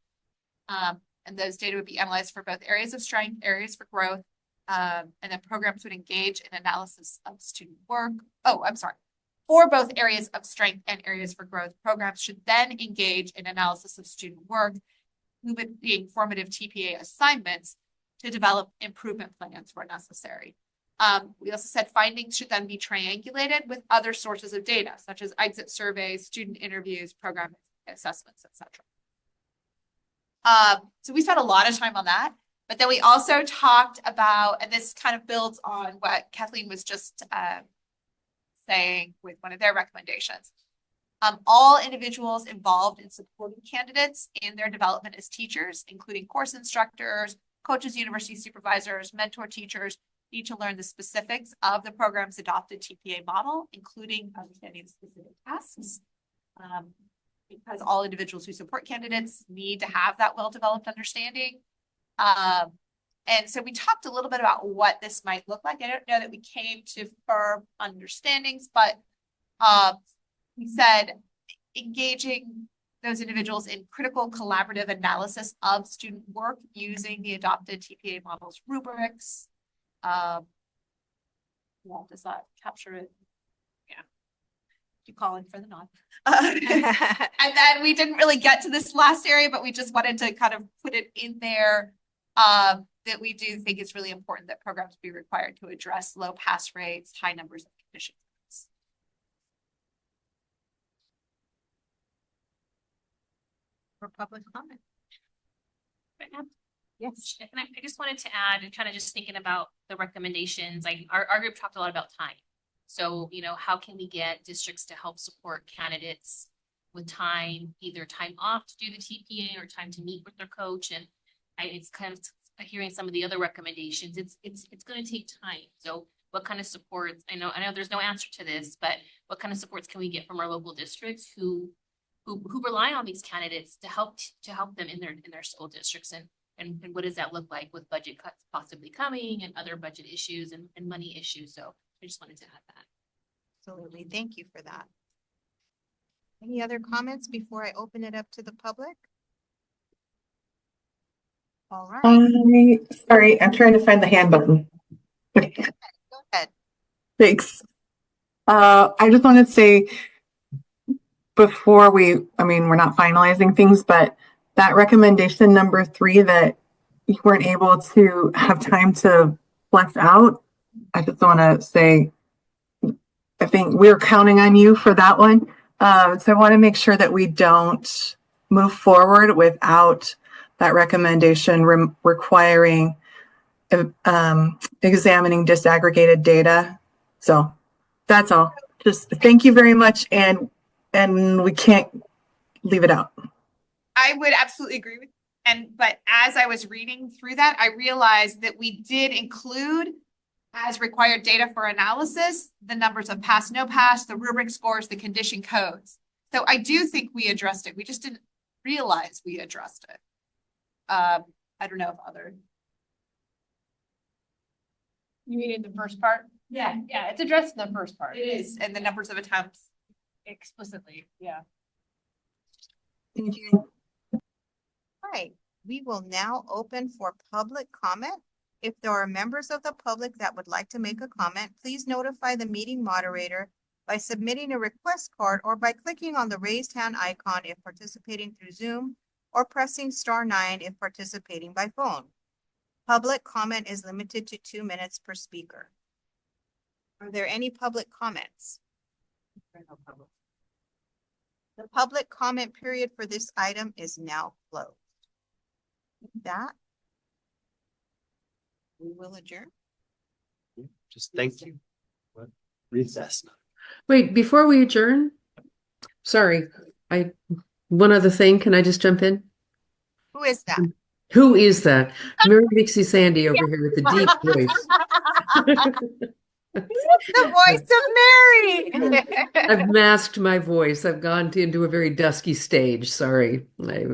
And those data would be analyzed for both areas of strength, areas for growth. And then programs would engage in analysis of student work. Oh, I'm sorry. For both areas of strength and areas for growth, programs should then engage in analysis of student work, being formative TPA assignments to develop improvement plans where necessary. We also said findings should then be triangulated with other sources of data, such as exit surveys, student interviews, program assessments, etc. So we spent a lot of time on that, but then we also talked about, and this kind of builds on what Kathleen was just saying with one of their recommendations. All individuals involved in supporting candidates in their development as teachers, including course instructors, coaches, university supervisors, mentor teachers, need to learn the specifics of the program's adopted TPA model, including understanding specific tasks. Because all individuals who support candidates need to have that well-developed understanding. And so we talked a little bit about what this might look like. I don't know that we came to firm understandings, but we said engaging those individuals in critical collaborative analysis of student work using the adopted TPA model's rubrics. Yeah, does that capture it? Yeah. You calling for the nod. And then we didn't really get to this last area, but we just wanted to kind of put it in there. That we do think it's really important that programs be required to address low pass rates, high numbers of conditions. For public comment. Yes. And I just wanted to add, and kind of just thinking about the recommendations, like our group talked a lot about time. So, you know, how can we get districts to help support candidates with time, either time off to do the TPA or time to meet with their coach? And it's kind of hearing some of the other recommendations. It's going to take time. So what kind of supports, I know there's no answer to this, but what kind of supports can we get from our local districts who rely on these candidates to help them in their school districts, and what does that look like with budget cuts possibly coming and other budget issues and money issues? So I just wanted to add that. Absolutely. Thank you for that. Any other comments before I open it up to the public? All right. Sorry, I'm trying to find the hand button. Go ahead. Thanks. I just want to say before we're not finalizing things, but that recommendation number 3 that you weren't able to have time to flesh out, I just want to say, I think we're counting on you for that one. So I want to make sure that we don't move forward without that recommendation requiring examining disaggregated data. So that's all. Just thank you very much, and we can't leave it out. I would absolutely agree with you. But as I was reading through that, I realized that we did include as required data for analysis the numbers of pass, no pass, the rubric scores, the condition codes. So I do think we addressed it. We just didn't realize we addressed it. I don't know if other. You mean in the first part? Yeah, it's addressed in the first part. It is, and the numbers of attempts. Explicitly, yeah. Thank you. All right, we will now open for public comment. If there are members of the public that would like to make a comment, please notify the meeting moderator by submitting a request card or by clicking on the raised hand icon if participating through Zoom, or pressing *9 if participating by phone. Public comment is limited to 2 minutes per speaker. Are there any public comments? The public comment period for this item is now closed. With that, we will adjourn. Just thank you. Recess. Wait, before we adjourn, sorry, one other thing, can I just jump in? Who is that? Who is that? Mary Dixie Sandy over here with the deep voice. It's the voice of Mary. I've masked my voice. I've gone into a very dusky stage. Sorry. I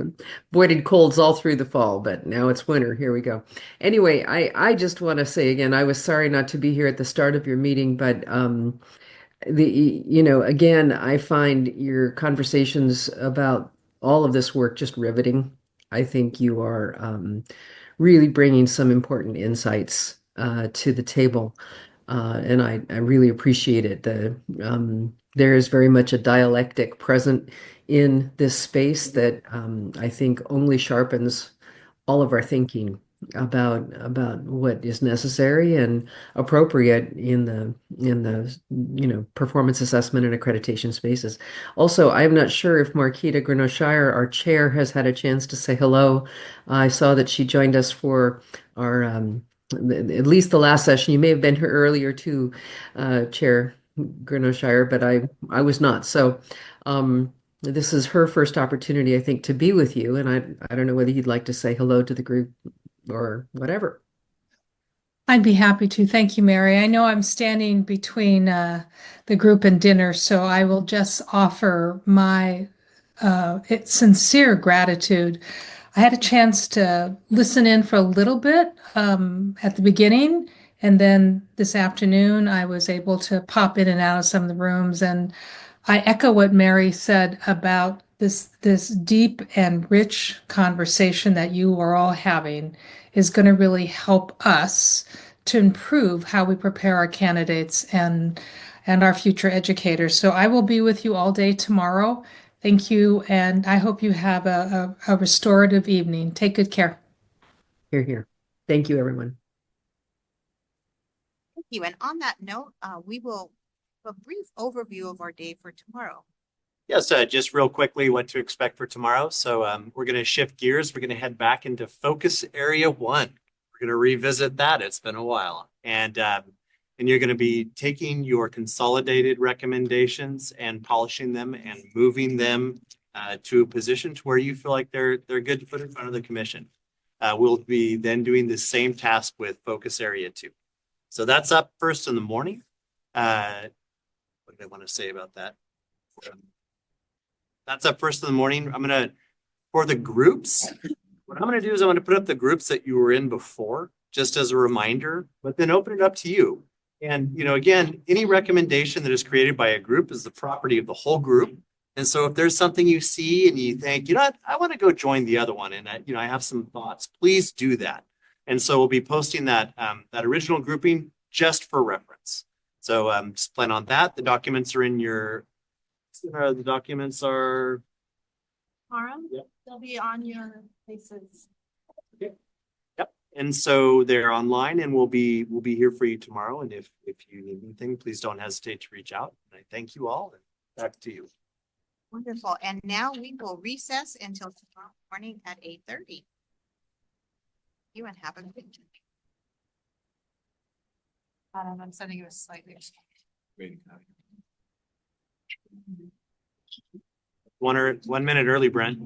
avoided colds all through the fall, but now it's winter. Here we go. Anyway, I just want to say again, I was sorry not to be here at the start of your meeting, but again, I find your conversations about all of this work just riveting. I think you are really bringing some important insights to the table. And I really appreciate it. There is very much a dialectic present in this space that I think only sharpens all of our thinking about what is necessary and appropriate in the performance assessment and accreditation spaces. Also, I'm not sure if Marquita Grenoshire, our chair, has had a chance to say hello. I saw that she joined us for our at least the last session. You may have been here earlier too, Chair Grenoshire, but I was not. So this is her first opportunity, I think, to be with you, and I don't know whether you'd like to say hello to the group or whatever. I'd be happy to. Thank you, Mary. I know I'm standing between the group and dinner, so I will just offer my sincere gratitude. I had a chance to listen in for a little bit at the beginning, and then this afternoon I was able to pop in and out of some of the rooms. And I echo what Mary said about this deep and rich conversation that you are all having is going to really help us to improve how we prepare our candidates and our future educators. So I will be with you all day tomorrow. Thank you, and I hope you have a restorative evening. Take good care. Here, here. Thank you, everyone. Thank you. And on that note, we will have a brief overview of our day for tomorrow. Yes, just real quickly, what to expect for tomorrow. So we're going to shift gears. We're going to head back into Focus Area 1. We're going to revisit that. It's been a while. And you're going to be taking your consolidated recommendations and polishing them and moving them to a position to where you feel like they're good to put in front of the commission. We'll be then doing the same task with Focus Area 2. So that's up first in the morning. What did I want to say about that? That's up first in the morning. For the groups, what I'm going to do is I'm going to put up the groups that you were in before, just as a reminder, but then open it up to you. And, again, any recommendation that is created by a group is the property of the whole group. And so if there's something you see and you think, what, I want to go join the other one, and I have some thoughts, please do that. And so we'll be posting that original grouping just for reference. So just plan on that. The documents are in your. The documents are. Tomorrow, Yep. they'll be on your places. Okay. Yep. And so they're online, and we'll be here for you tomorrow. And if you need anything, please don't hesitate to reach out. And I thank you all. And back to you. Wonderful. And now we will recess until tomorrow morning at 8:30. You and have a good day. I'm sending you a slightly. 1 minute early, Brent.